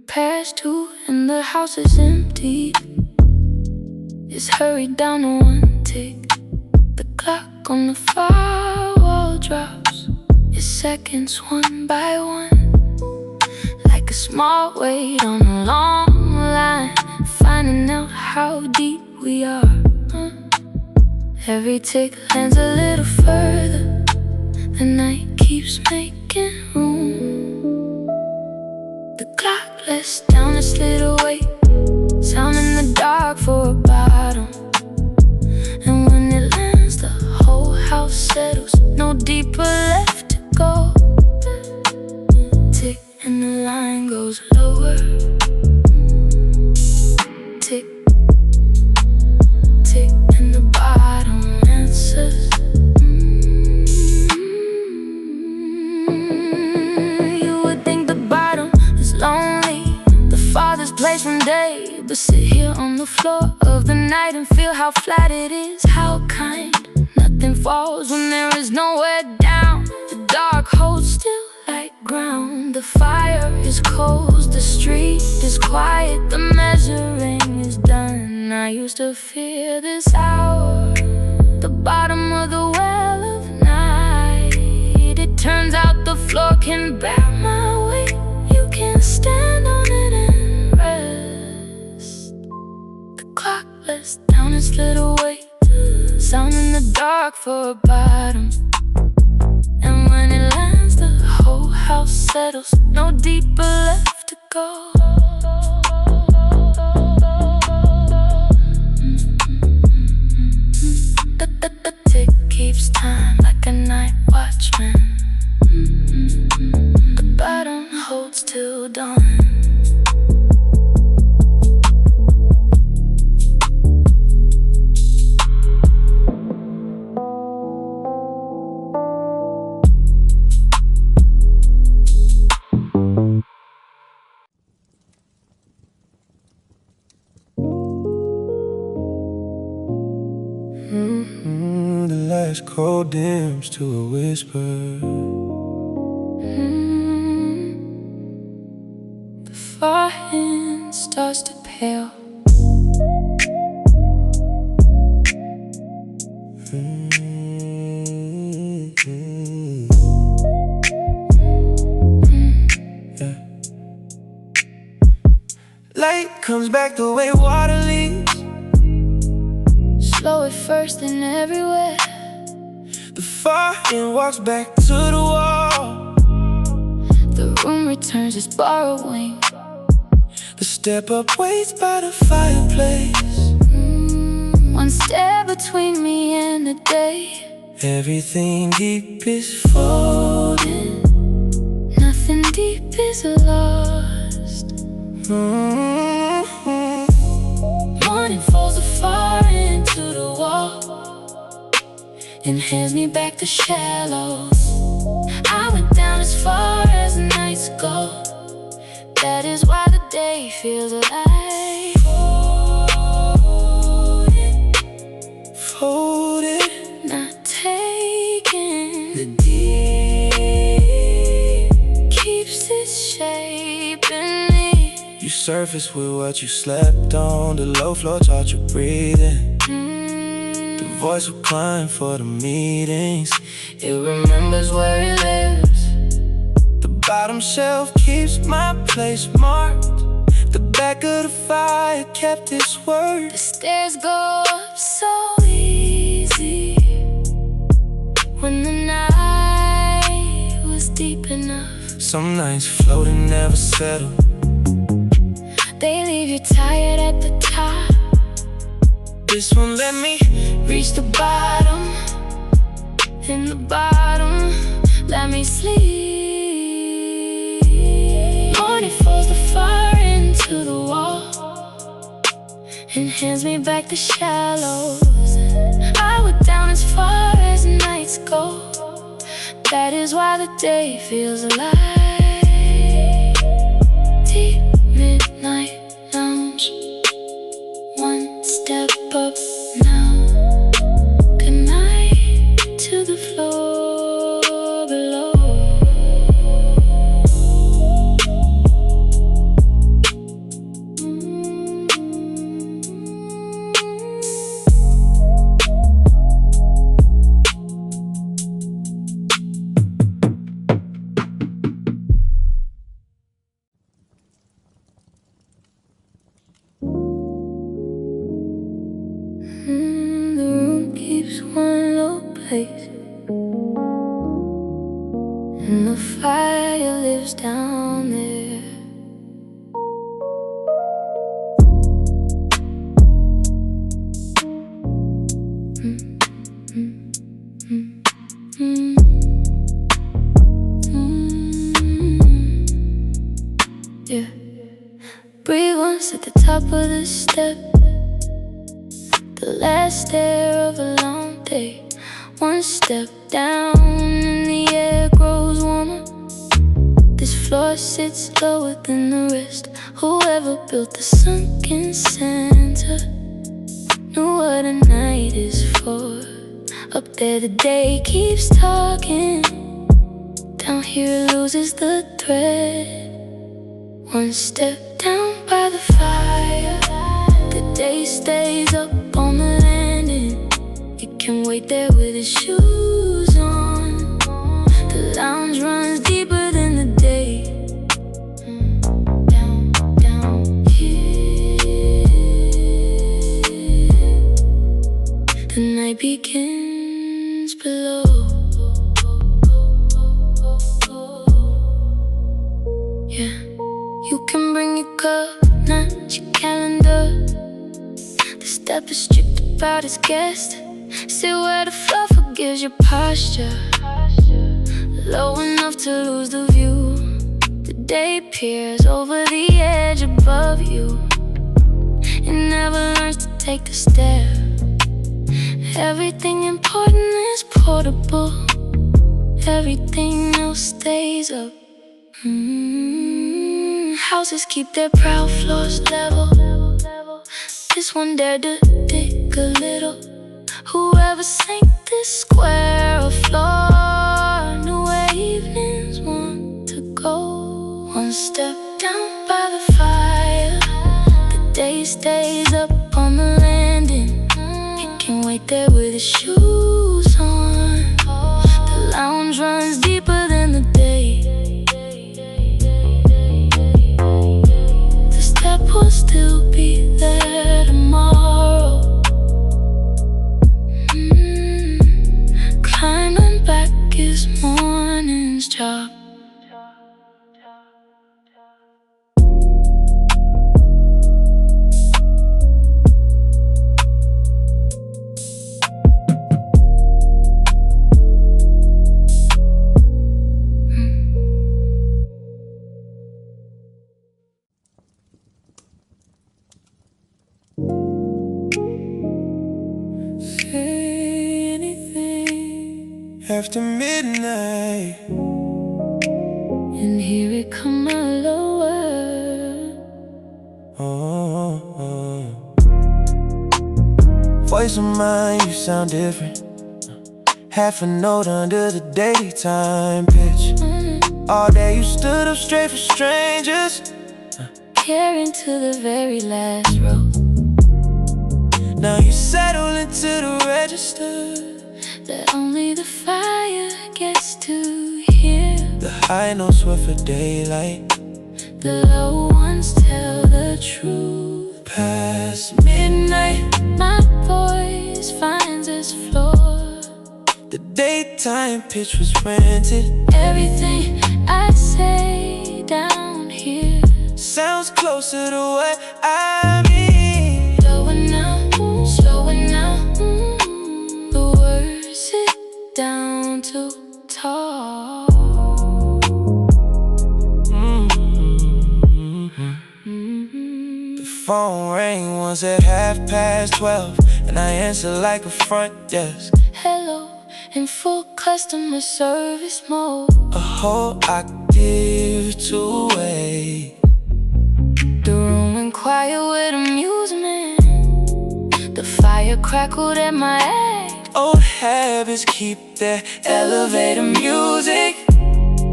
Past two and the house is empty. It's hurried down to one tick. The clock on the firewall drops its seconds one by one, like a small weight on a long line, finding out how deep we are. Every tick lands a little further. The night keeps making room. The clock lets down its little weight, sound in the dark for a bottom. And when it lands, the whole house settles. No deeper left to go. Tick and the line goes lower. Tick, tick and the bottom answers. You would think the bottom is lonely, the farthest place from day, but sit here on the floor of the night and feel how flat it is, how kind. Nothing falls when there is nowhere down. The dark holds still like ground. The fire is cold, the street is quiet, the measuring is done. I used to fear this hour, the bottom of the well of night. It turns out the floor can bear my weight. You can stand on it and rest. The clock lets down its little weight, sound in the dark for a bottom. And when it lands, the whole house settles. No deeper left to go. last cold dims to a whisper. The far end starts to pale. Yeah. Light comes back the way water leaves, slow at first and everywhere. the far end walks back to the wall. The room returns its borrowing. The step up waits by the fireplace. One step between me and the day. Everything deep is folding, nothing deep is lost. Morning falls afar into the wall and hands me back the shallows. I went down as far as the nights go. That is why the day feels alive. Folded, not taken. the deep Keeps its shape in me. You surface with what you slept on. The low floor taught you breathing. The voice will climb for the meetings. It remembers where it lives. The bottom shelf keeps my place marked. The back of the fire kept its word. The stairs go up so easy when the night was deep enough. Some nights floating never settle. They leave you tired at the top. This one let me Reach the bottom. In the bottom, let me sleep. Morning falls the far into the wall and hands me back the shallows. I went down as far as nights go. That is why the day feels alive. Deep midnight lounge, one step up now. Good night to the floor below. The room keeps one low place, and the fire lives down there. Yeah. Breathe once at the top of the step. The last stair of a long day. One step down and the air grows warmer. This floor sits lower than the rest. Whoever built the sunken center knew what a night is for. Up there the day keeps talking. Down here it loses the thread. One step down by the fire. The day stays up on the landing. It can wait there with its shoes on. The lounge runs deeper than the day. Down, down here. The night begins below. Yeah. You can bring your cup, not your calendar. The step is stripped about its guest. Sit where the floor forgives your posture. Low enough to lose the view. The day peers over the edge above you. It never learns to take the step. Everything important is portable. Everything else stays up. Houses keep their proud floors level. This one dared to dig a little. Whoever sank this square of floor, knew where evenings want to go. One step down by the fire, the day stays up on the landing. He can wait there with his shoes on. The lounge runs deeper than the day. The step will still be there tomorrow. Climbing back is morning's job. Say anything after midnight, And here it come my lower. Voice of mine, you sound different. Half a note under the daytime pitch. All day you stood up straight for strangers, Carrying to the very last row. now you settle into the register. That only the fire gets to hear. The high notes were for daylight, The low ones tell the truth. past midnight. My voice finds its floor. The daytime pitch was rented. Everything I say down here Sounds closer to what I mean. slower now, slower now. The words sit down to talk. The phone rang once at 12:30, and I answered like a front desk. Hello, in full customer service mode. A whole octave too away. The room went quiet with amusement. The fire crackled at my act. Old habits keep their elevator music.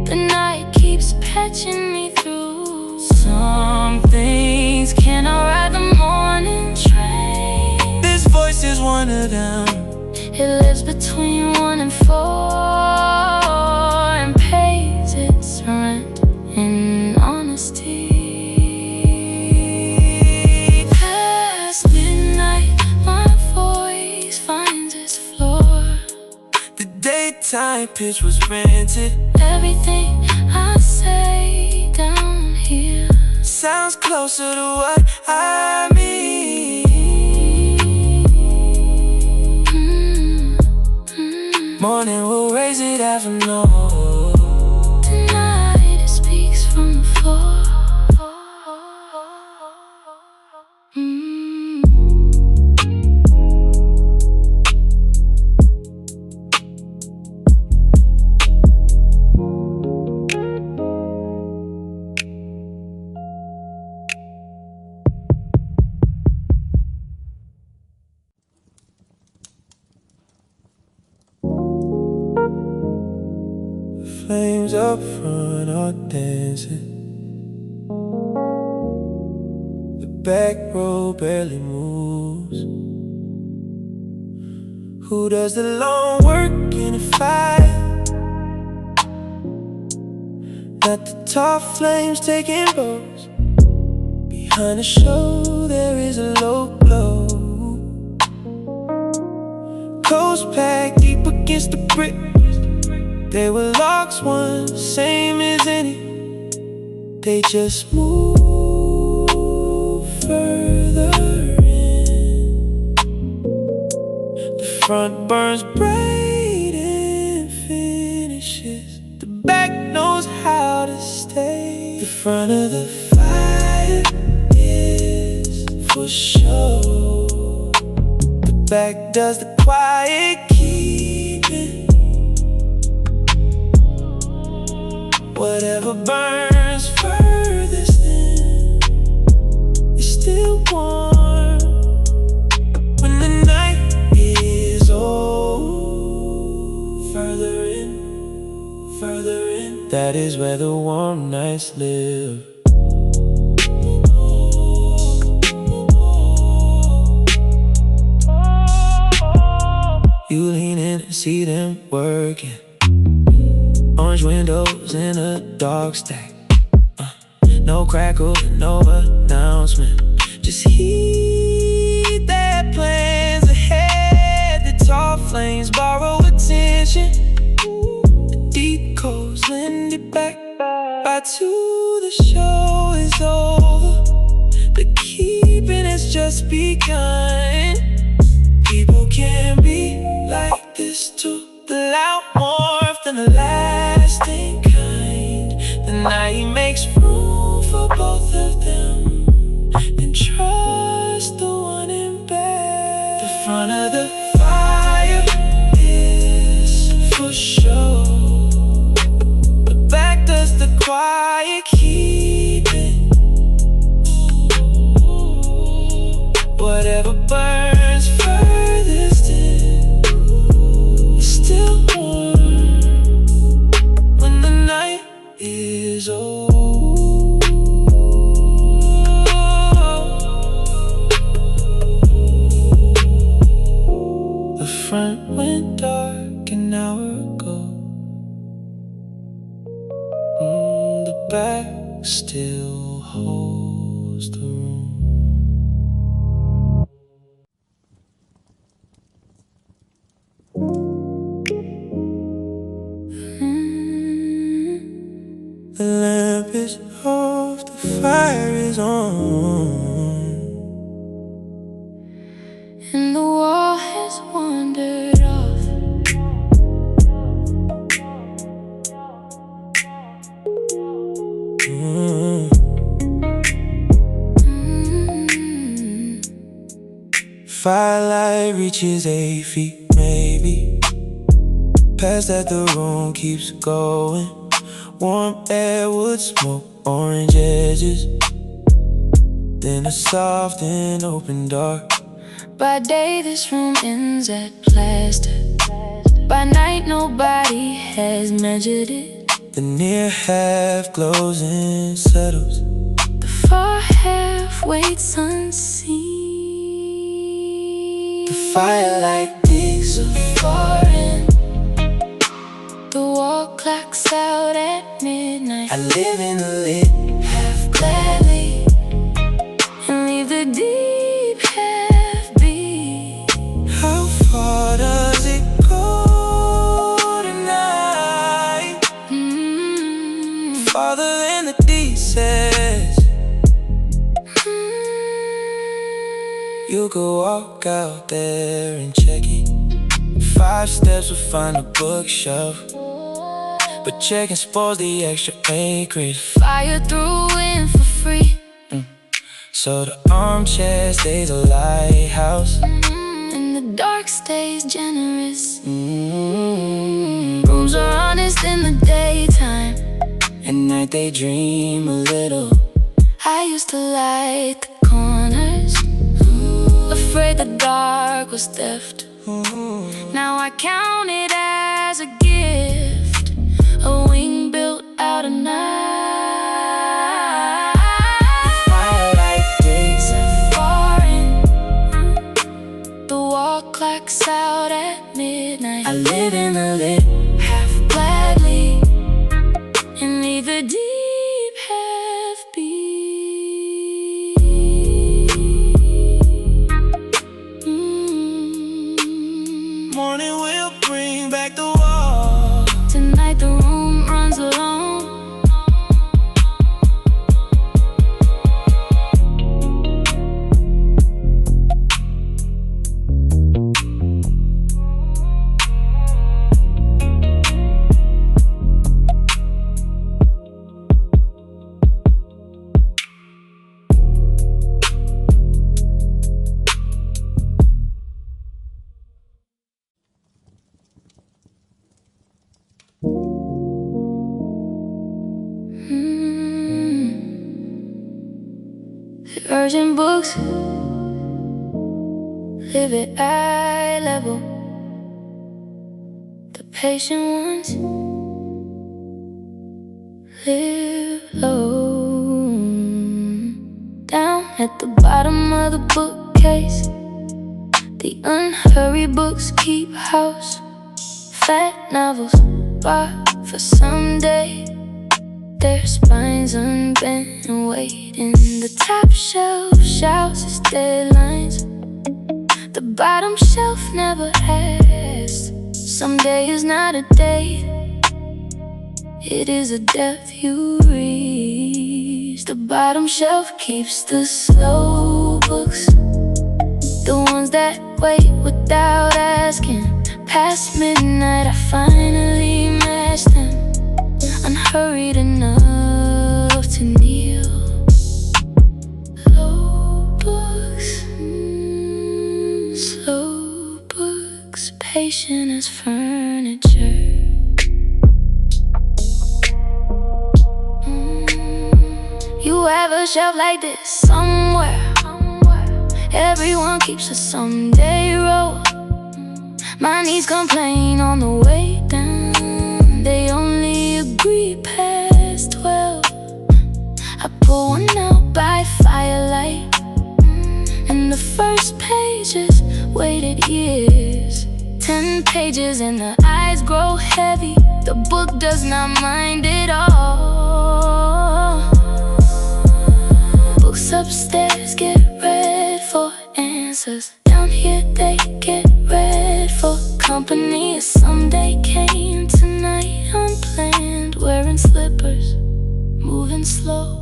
The night keeps patching me through. Some things cannot ride the morning train. This voice is one of them. It lives between 1 and 4 and pays its rent in honesty. Past midnight, my voice finds its floor. The daytime pitch was rented. Everything I say down here Sounds closer to what I mean. Morning will raise it, have a no. Tonight it speaks from the floor. Flames up front are dancing. The back row barely moves. Who does the long work in a fire? Not the tall flames taking bows. Behind the show there is a low glow. Coast packed deep against the brick. They were logs once, same as any. They just move further in. The front burns bright and finishes. The back knows how to stay. The front of the fire is for show. The back does the quiet keeping. Whatever burns furthest in is still warm. When the night is over, that is where the warm nights live. You lean in and see them working. Orange windows in a dark stack. No crackle, no announcement. Just heed their plans ahead. The tall flames borrow attention. The deep coals lend it back. By two, the show is over. The keeping has just begun. People can be like this too. The loud warmth and the lasting kind. The night makes room for both of them. And trust the one in bed. The front of the fire is for show. The back does the quiet keeping. Whatever burns furthest in is still warm when the night is over. The front went dark an hour ago. The back still holds the room. The lamp is off, the fire is on, and the wall has wandered off. Firelight reaches 8 feet, maybe. Past that the room keeps going. Warm air, wood smoke, orange edges. Then a soft and open dark. By day this room ends at plaster. By night nobody has measured it. The near half glows and settles. The far half waits unseen. The firelight digs a foreign. The wall clocks out at midnight. I live in the lit half gladly and leave the deep half be. How far does it go tonight? Farther than the D says. You could walk out there and check it. 5 steps will find a bookshelf, but checking spoils the extra acreage. Fire threw in for free. So the armchair stays a lighthouse, and the dark stays generous. Rooms are honest in the daytime. at night they dream a little. I used to like the corners, afraid the dark was theft. Now I count it as a gift, a wing built out of night. The firelight digs a foreign. The wall clocks out at midnight. I live in the lit half gladly, and leave the deep half be. Morning will bring back the wall. Tonight the room runs alone. The urgent books live at eye level. The patient ones live low. Down at the bottom of the bookcase, the unhurried books keep house. Fat novels bought for someday, their spines unbent and waiting. The top shelf shouts its deadlines, the bottom shelf never asks. Someday is not a day, it is a death you reach. The bottom shelf keeps the slow books, the ones that wait without asking. Past midnight I finally matched them, unhurried enough to kneel. Slow books, patient as furniture. You have a shelf like this somewhere, everyone keeps a someday roll. My knees complain on the way down, they only agree past 12. I pull one out by firelight, and the first pages waited years. 10 pages and the eyes grow heavy, the book does not mind at all. Books upstairs get read for answers, down here they get read for company. A someday came tonight unplanned, wearing slippers, moving slow.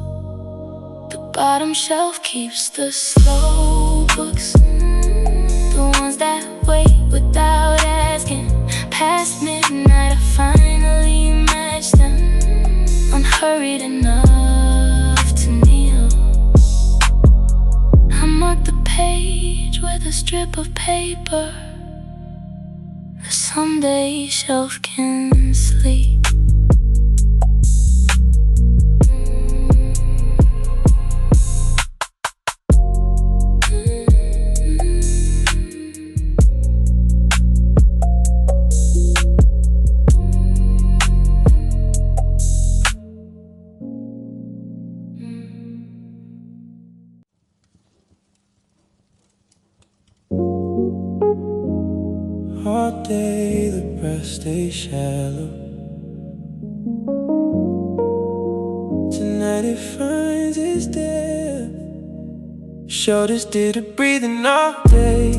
The bottom shelf keeps the slow books, the ones that wait without asking. Past midnight I finally matched them, unhurried enough to kneel. I marked the page with a strip of paper, the someday shelf can sleep. All day the breath stays shallow. Tonight it finds its depth. Shoulders did a breathing all day.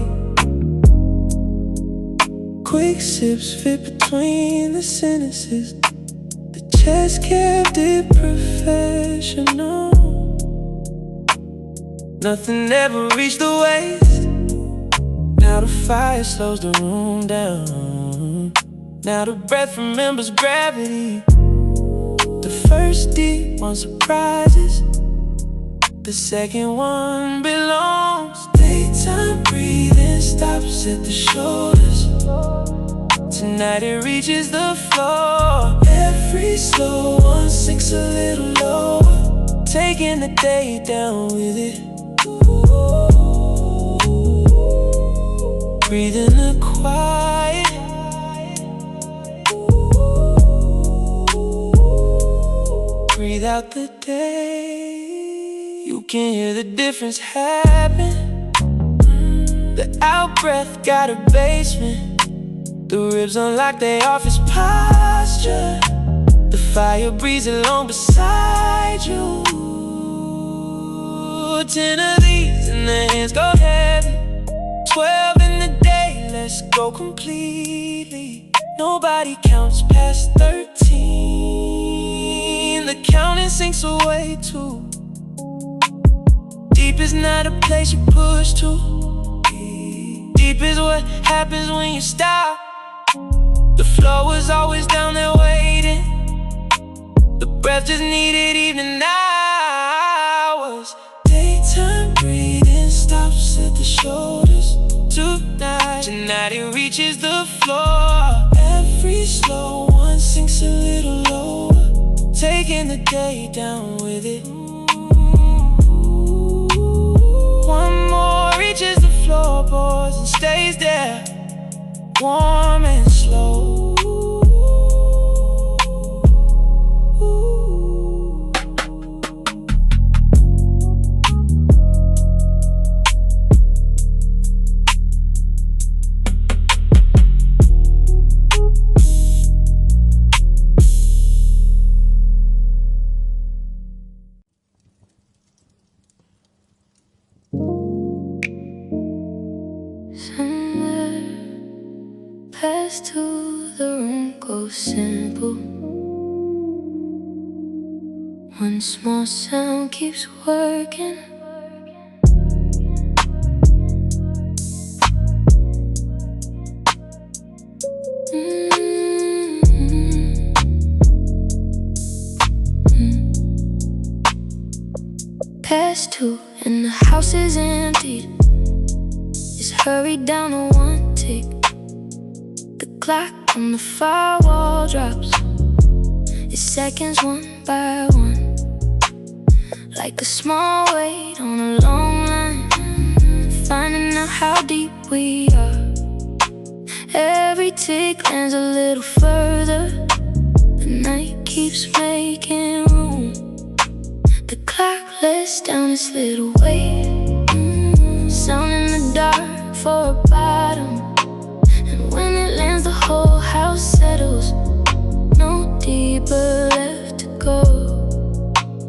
Quick sips fit between the sentences. The chest kept it professional. Nothing ever reached the waist. Now the fire slows the room down. Now the breath remembers gravity. The first deep one surprises, the second one belongs. Daytime breathing stops at the shoulders. Tonight it reaches the floor. Every slow one sinks a little lower, taking the day down with it. Breathe in the quiet, breathe out the day. You can hear the difference happen. The out-breath got a basement. The ribs unlock their office posture. The fire breathes along beside you. 10 of these and the hands go heavy. 12 in the day, let's go completely. Nobody counts past 13. The counting sinks away too. Deep is not a place you push to. Deep is what happens when you stop. The flow was always down there waiting. The breath just needed evening hours. Daytime breathing stops at the shoulders. Tonight it reaches the floor. Every slow one sinks a little lower, taking the day down with it. One more reaches the floorboards and stays there, warm and slow. rest to the room goes simple. One small sound keeps working. Past 2 and the house is emptied. It's hurried down to 1 tick. The clock on the firewall drops. It's seconds 1 by 1, like a small weight on a long line, finding out how deep we are. Every tick lands a little further. The night keeps making room. The clock lets down its little weight, sound in the dark for a bottom. And when it lands, the whole house settles. No deeper left to go.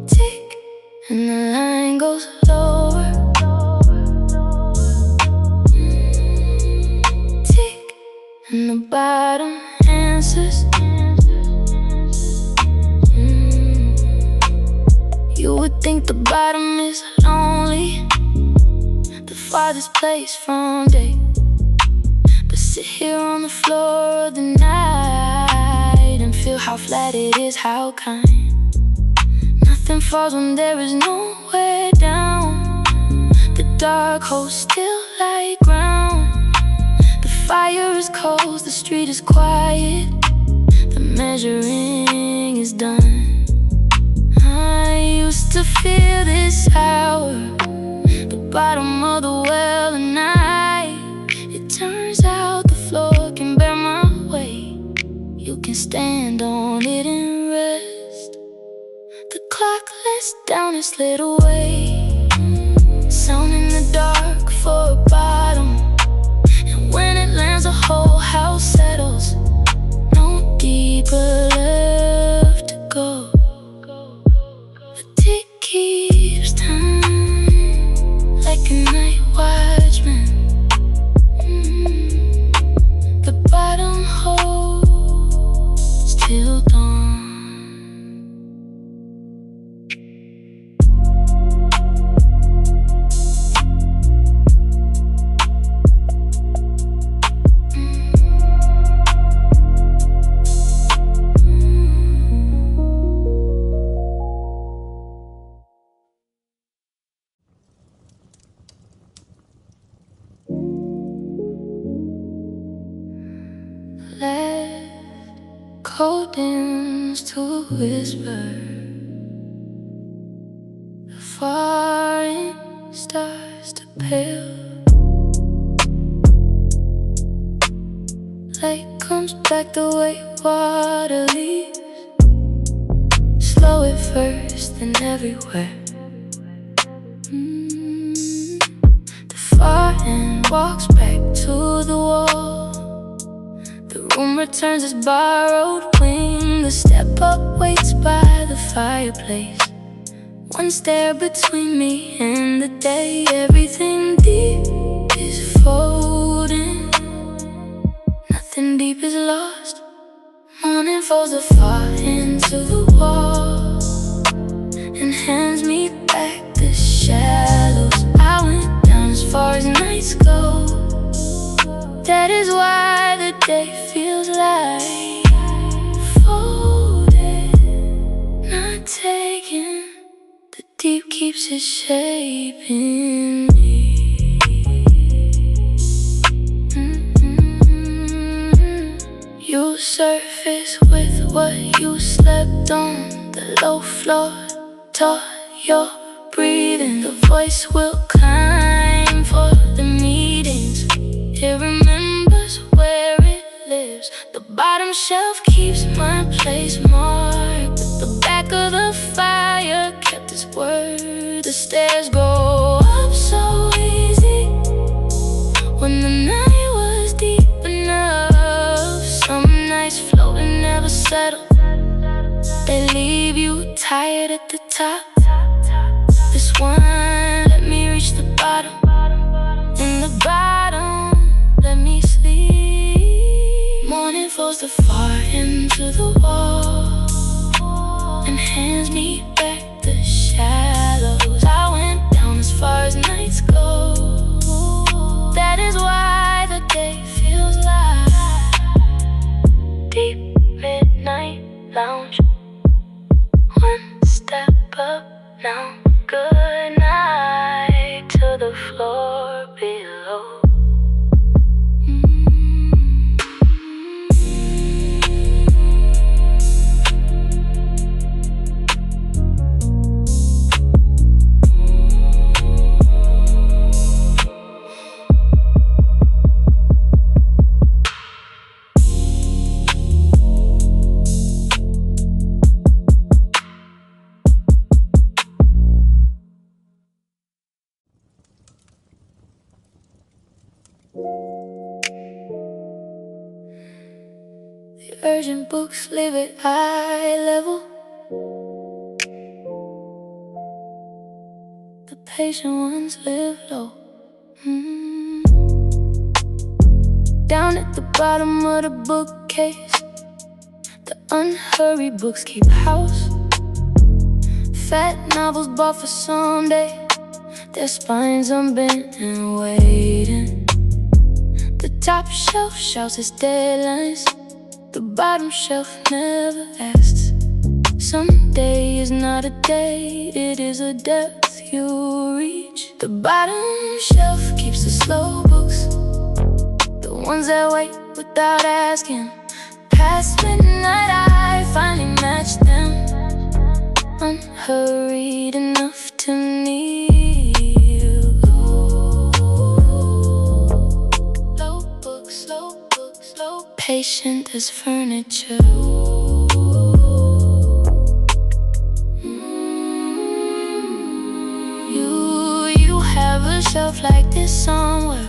Tick, and the line goes lower. Tick, and the bottom answers. You would think the bottom is lonely, the farthest place from day. But sit here on the floor of the night and feel how flat it is, how kind. Nothing falls when there is nowhere down. The dark holds still like ground. The fire is cold, the street is quiet. The measuring is done. I used to feel this hour, the bottom of the well, and it turns out the floor can bear my weight. You can stand on it and rest. The clock lets down its little weight, sound in the dark for a bottom. And when it lands, the whole house settles. No deeper left to go. It keeps time like a night watchman. The bottom holds till dawn. Left cold winds to whisper, the foreign stars to pale. Light comes back the way water leaves, slow at first and everywhere. The far end walks back to the wall. The room returns its borrowed wing. The step-up waits by the fireplace. One stare between me and the day. Everything deep is folding, nothing deep is lost. Morning folds the far into the wall and hands me back the shallows. I went down as far as nights go. That is why the day feels like folded, not taken. The deep keeps its shape in me. You surface with what you slept on. The low floor taught your breathing. The voice will climb for the meetings. It remembers where it lives. The bottom shelf keeps my place marked. The back of the fire kept its word. The stairs go up so easy when the night was deep enough. Some nights floating never settle. They leave you tired at the top. This one let me reach the bottom. In the bottom let me sleep. More folds the far end to the wall and hands me back the shallows. I went down as far as nights go. That is why the day feels like deep midnight lounge. One step up now, good night to the floor below. The urgent books live at eye level. The patient ones live low. Down at the bottom of the bookcase, the unhurried books keep house. Fat novels bought for someday, their spines unbent and waiting. The top shelf shouts its deadlines, the bottom shelf never asks. Someday is not a day, it is a depth you reach. The bottom shelf keeps the slow books, the ones that wait without asking. Past midnight I finally match them, unhurried enough to need you. Slow books, patient as furniture. You have a shelf like this somewhere.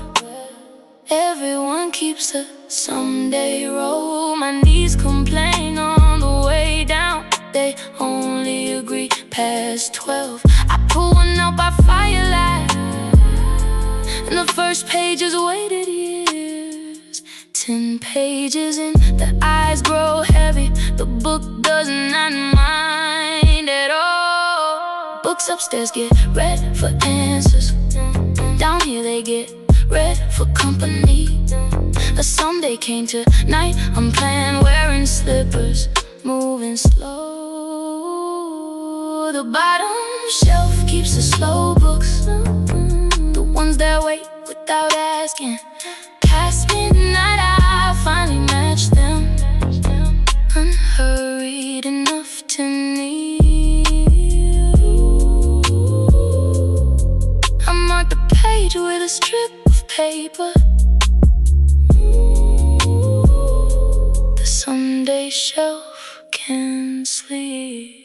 Everyone keeps a someday roll. My knees complain on the way down, they only agree past 12. I pull one out by firelight, and the first page is weighted years. 10 pages in, the eyes grow heavy. The book does not mind at all. Books upstairs get read for answers, down here they get read for company. A someday came tonight, unplanned, wearing slippers, moving slow. The bottom shelf keeps the slow books, the ones that wait without asking. Past midnight I finally match them, unhurried enough to need you. I mark the page with a strip of paper. The Sunday shelf can sleep.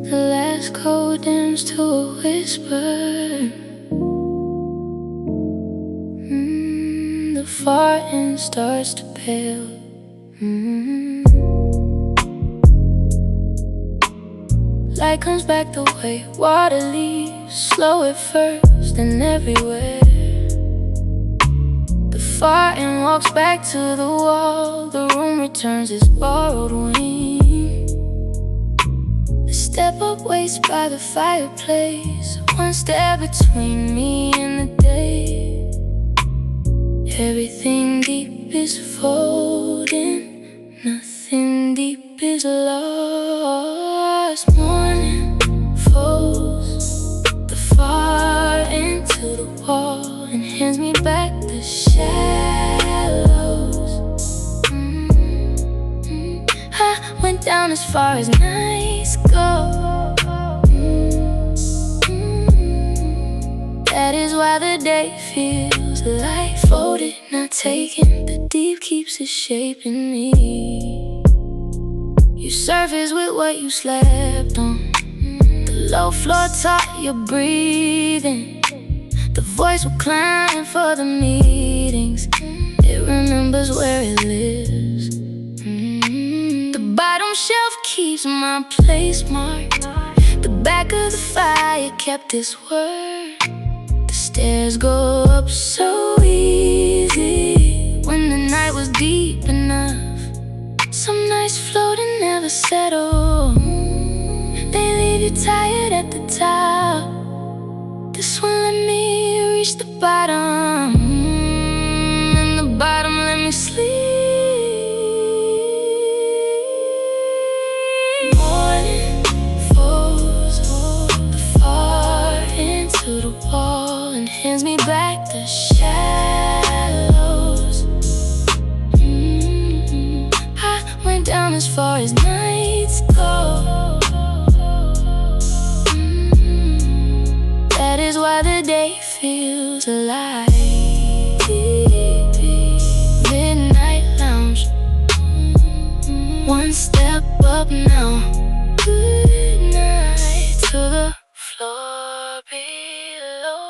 The last cold dims to a whisper. The far end starts to pale. Light comes back the way water leaves, slow at first and everywhere. The far end walks back to the wall, the room returns its borrowed wing. Step up, waist by the fireplace, one step between me and the day. Everything deep is folding, nothing deep is lost. Morning falls the far into the wall and hands me back the shallows. I went down as far as nights go. That is why the day feels alive. Folded, not taken. The deep keeps it shaping me. You surface with what you slept on. The low floor taught your breathing. The voice will climb for the meetings. It remembers where it lives. The bottom shelf keeps my place marked. The back of the fire kept this word. The stairs go up so easy when the night was deep enough. Some nights float and never settle. They leave you tired at the top. This one let me reach the bottom, and the bottom let me sleep. Morning falls far into the wall and hands me back the shallows. I went down as far as nights go. That is why the day feels alive. Midnight lounge, one step up now. Good night to the floor below.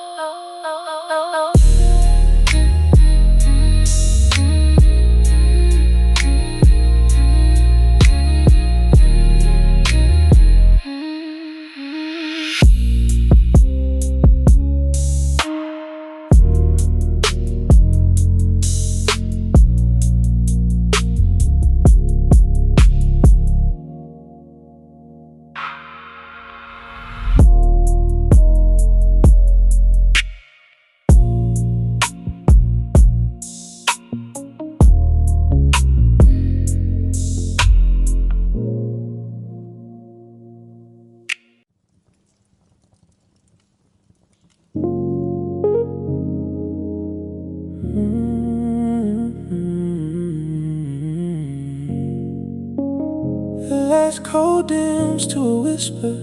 The last cold dims to a whisper.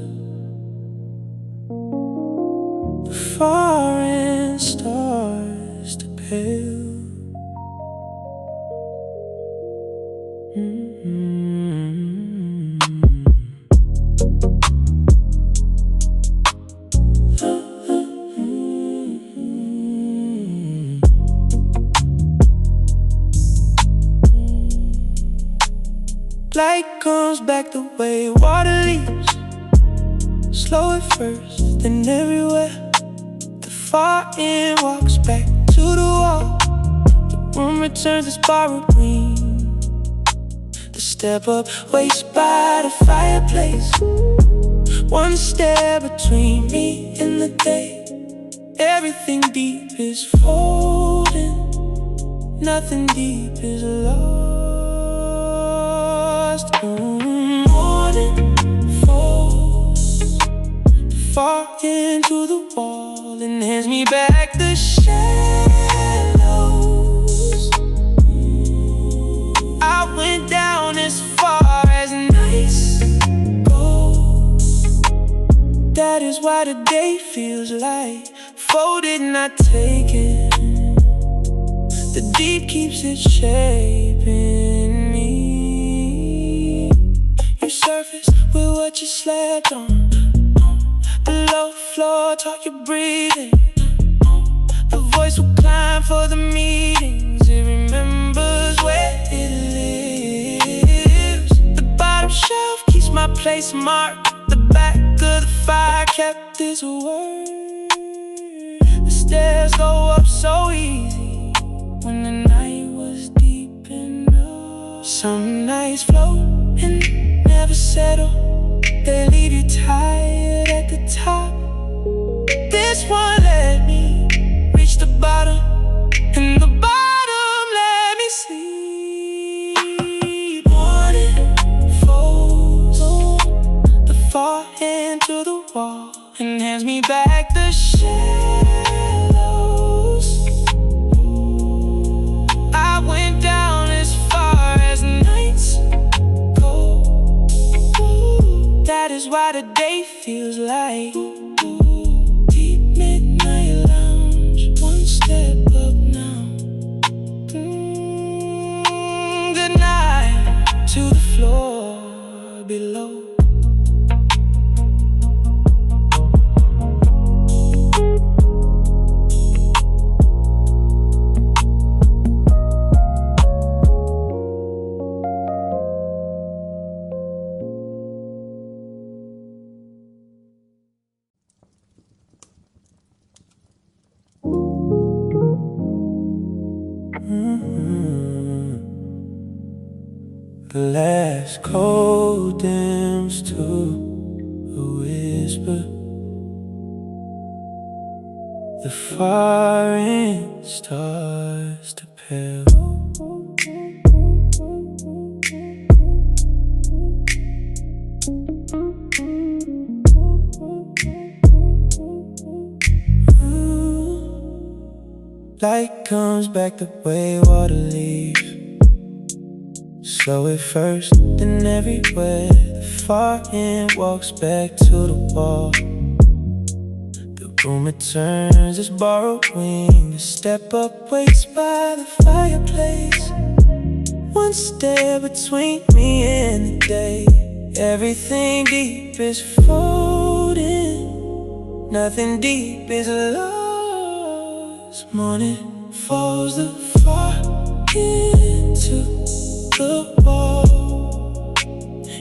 The far end starts to pale. Light comes back the way water leaves, slow at first, then everywhere. The far end walks back to the wall. The room returns its borrowed green. The step up waits by the fireplace. One step between me and the day. Everything deep is folding, nothing deep is lost. Morning falls far into the wall and hands me back the shallows. I went down as far as nights go. That is why the day feels like folded, not taken. The deep keeps it shaping me. You surface with what you slept on. The low floor taught you breathing. The voice will climb for the meetings. It remembers where it lives. The bottom shelf keeps my place marked. The back of the fire kept this word. The stairs go up so easy when the night was deep enough. Some nights float and never settle. They leave you tired at the top. This one let me reach the bottom, and the bottom let me sleep. Morning falls the far end to the wall and hands me back the shallows. I went down as far as nights go. That is why the day feels like deep midnight lounge, one step up. The last cold dims to a whisper. The fire end starts to pale. Light comes back the way water leaves. Slow at first, then everywhere. The far end walks back to the wall. The room returns its borrowed wing. The step up waits by the fireplace. One step between me and the day. Everything deep is folding. Nothing deep is lost. Morning falls the far into the wall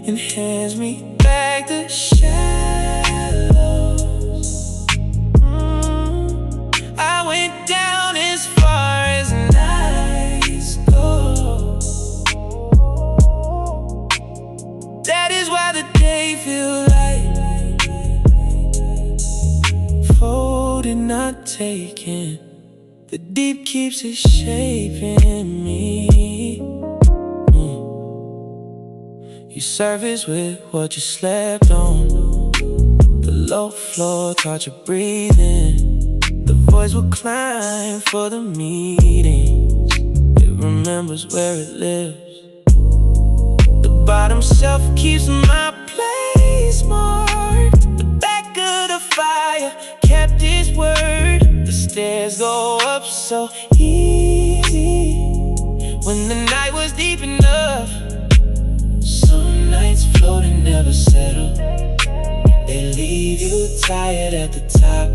and hands me back the shadows. I went down as far as nights go. That is why the day feels like folded, not taken. The deep keeps it shaping me. You surface with what you slept on. The low floor taught you breathing. The voice will climb for the meetings. It remembers where it lives. The bottom shelf keeps my place marked. The back of the fire kept its word. The stairs go up so easy when the night was deep enough. Some nights float and never settle. They leave you tired at the top.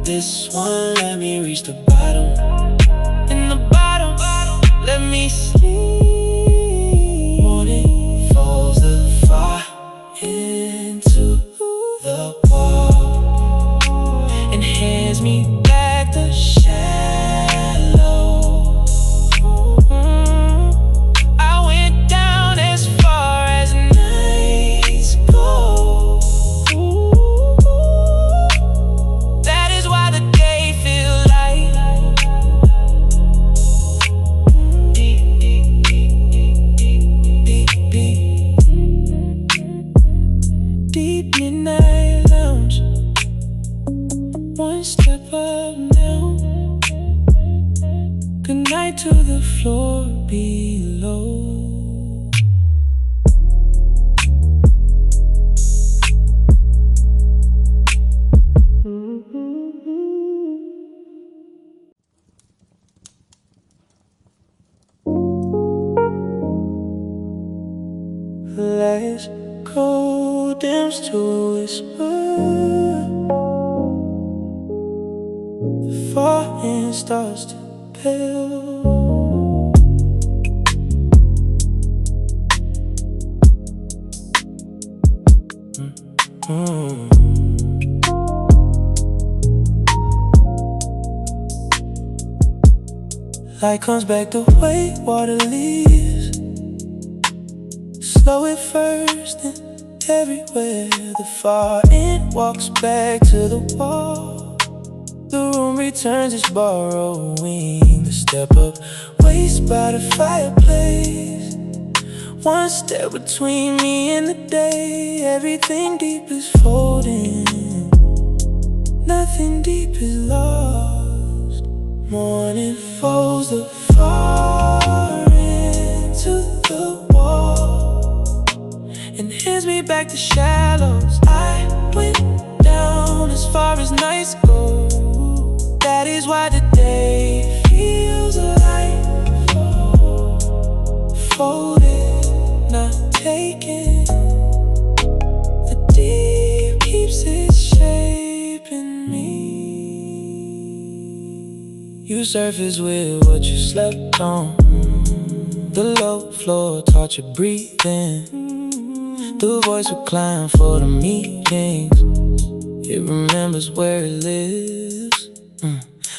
This one let me reach the bottom. In the bottom, let me sleep. Morning falls the far into the wall and hands me back the shallow. I went down as far as nights go. That is why the day feels like deep, deep, deep, deep, deep, deep, deep midnight lounge. One step up now. Good night to the floor below. Last cold dims to a whisper. The far end starts to pale. Light comes back the way water leaves. Slow at first and everywhere. The far end walks back to the wall. The room returns its borrowing. The step up waits by the fireplace. One step between me and the day. Everything deep is folding. Nothing deep is lost. Morning falls the far into the wall and hands me back the shallows. I went down as far as nights go. That is why the day feels like folded, not taken. The deep keeps it shaping me. You surface with what you slept on. The low floor taught you breathing. The voice will climb for the meetings. It remembers where it lives.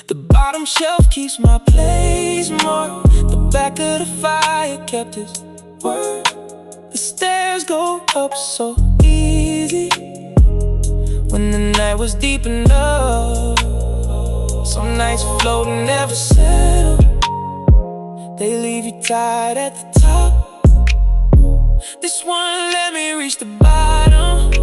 The bottom bottom shelf keeps my place marked. The back of the fire kept its word. The stairs go up so easy when the night was deep enough. Some nights float and never settle. They leave you tired at the top. This one let me reach the bottom,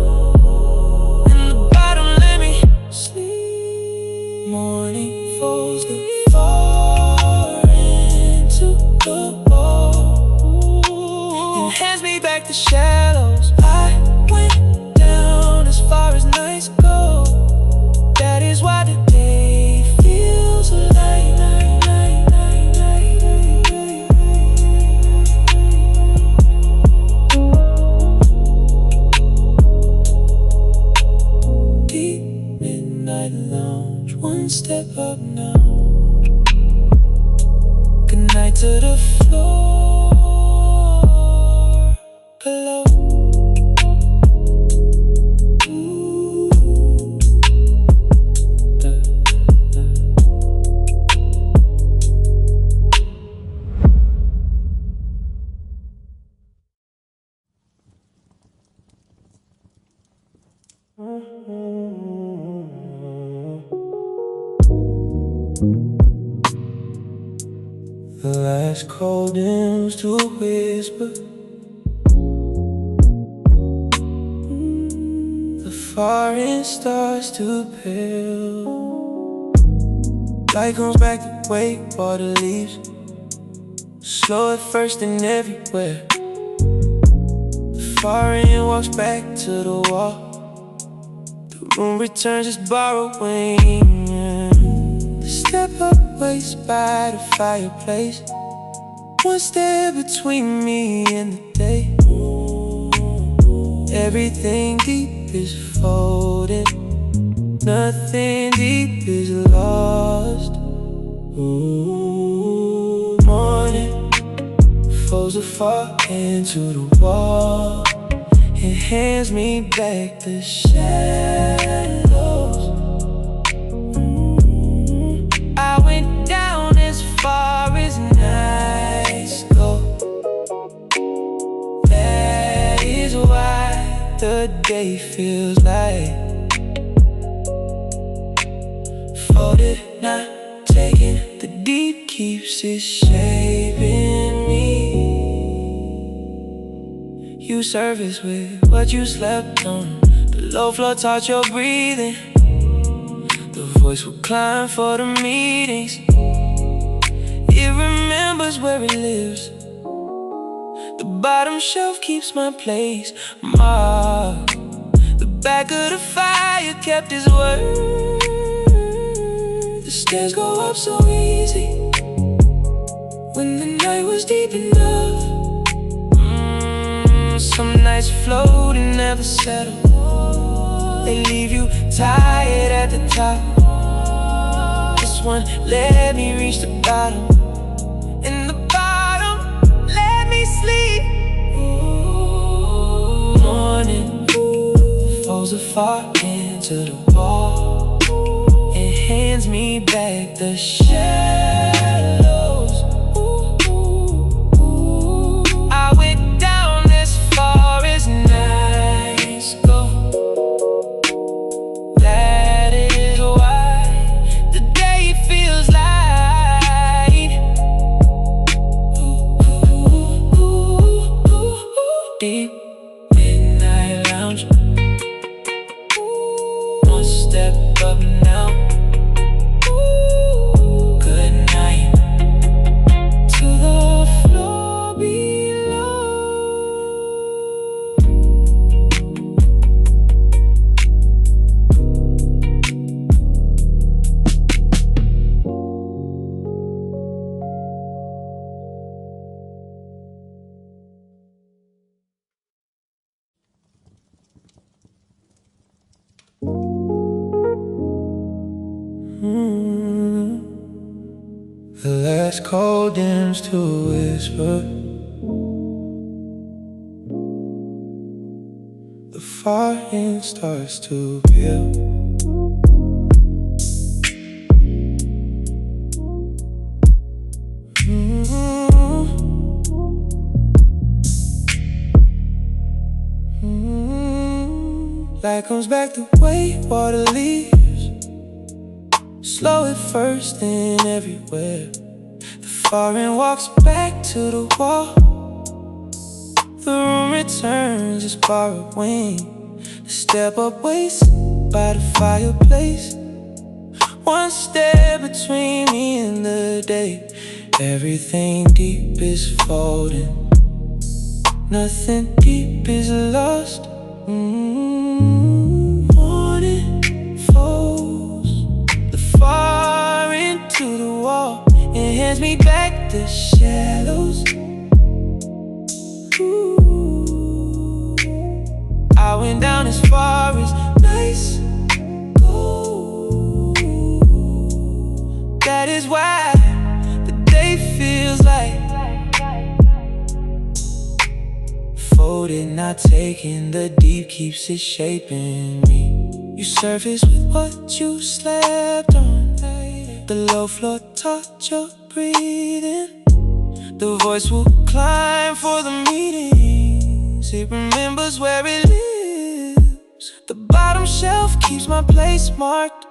and the bottom let me sleep. Morning falls too far into the wall and hands me back the shallows. I went down as far as nights go. That is why the day feels light. Deep midnight lounge, one step up now. Good night to the floor below. The last cold dims to whisper. The far end starts to pale. Light comes back to wake water leaves. Slow at first and everywhere. The far end walks back to the wall. The room returns its borrowing. The step up waits by the fireplace. One step between me and the day. Everything deep is folded. Nothing deep is lost. Morning falls afar into the wall and hands me back the shadows. I went down as far as nights go. That is why the day feels like folded, not taken. The deep keeps it shaping me. You surface with what you slept on. The low floor taught your breathing. The voice will climb for the meetings. It remembers where it lives. The bottom shelf keeps my place marked. The back of the fire kept his word. The stairs go up so easy when the night was deep enough. Some nights float and never settle. They leave you tired at the top. This one let me reach the bottom, and the bottom let me sleep. Morning falls afar into the wall and hands me back the shadows. I went down as far as nights go. That is why the day feels light. Deep midnight lounge. One step up now. Good night to the floor below. The last call dims to whisper. The far end starts to peel. Light comes back the way water leaves, slow at first and everywhere. The foreign walks back to the wall, the room returns as borrowed wing. The step up waist by the fireplace, one step between me and the day. Everything deep is folding, nothing deep is lost. Morning falls the far into the wall and hands me back the shallows. Ooh, I went down as far as nights go. That is why the day feels like folded, not taking. The deep keeps it shaping me. You surface with what you slept on. The low floor taught your breathing. The voice will climb for the meetings. It remembers where it lives. The bottom shelf keeps my place marked.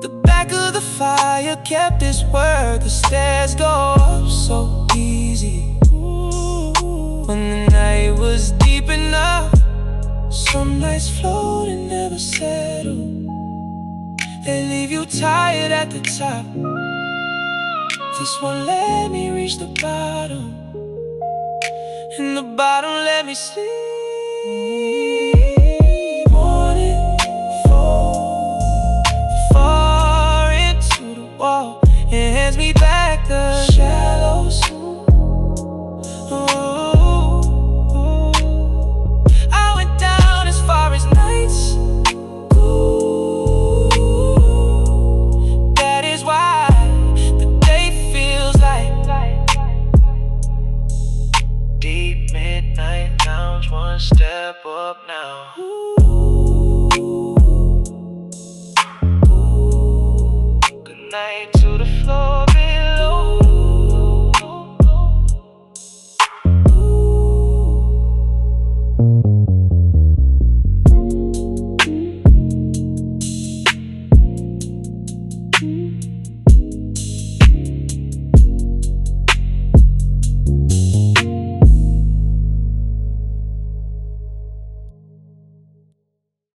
The back of the fire kept its word. The stairs go up so easy when the night was deep enough. Some nights float and never settle. They leave you tired at the top. This one let me reach the bottom, and the bottom let me sleep.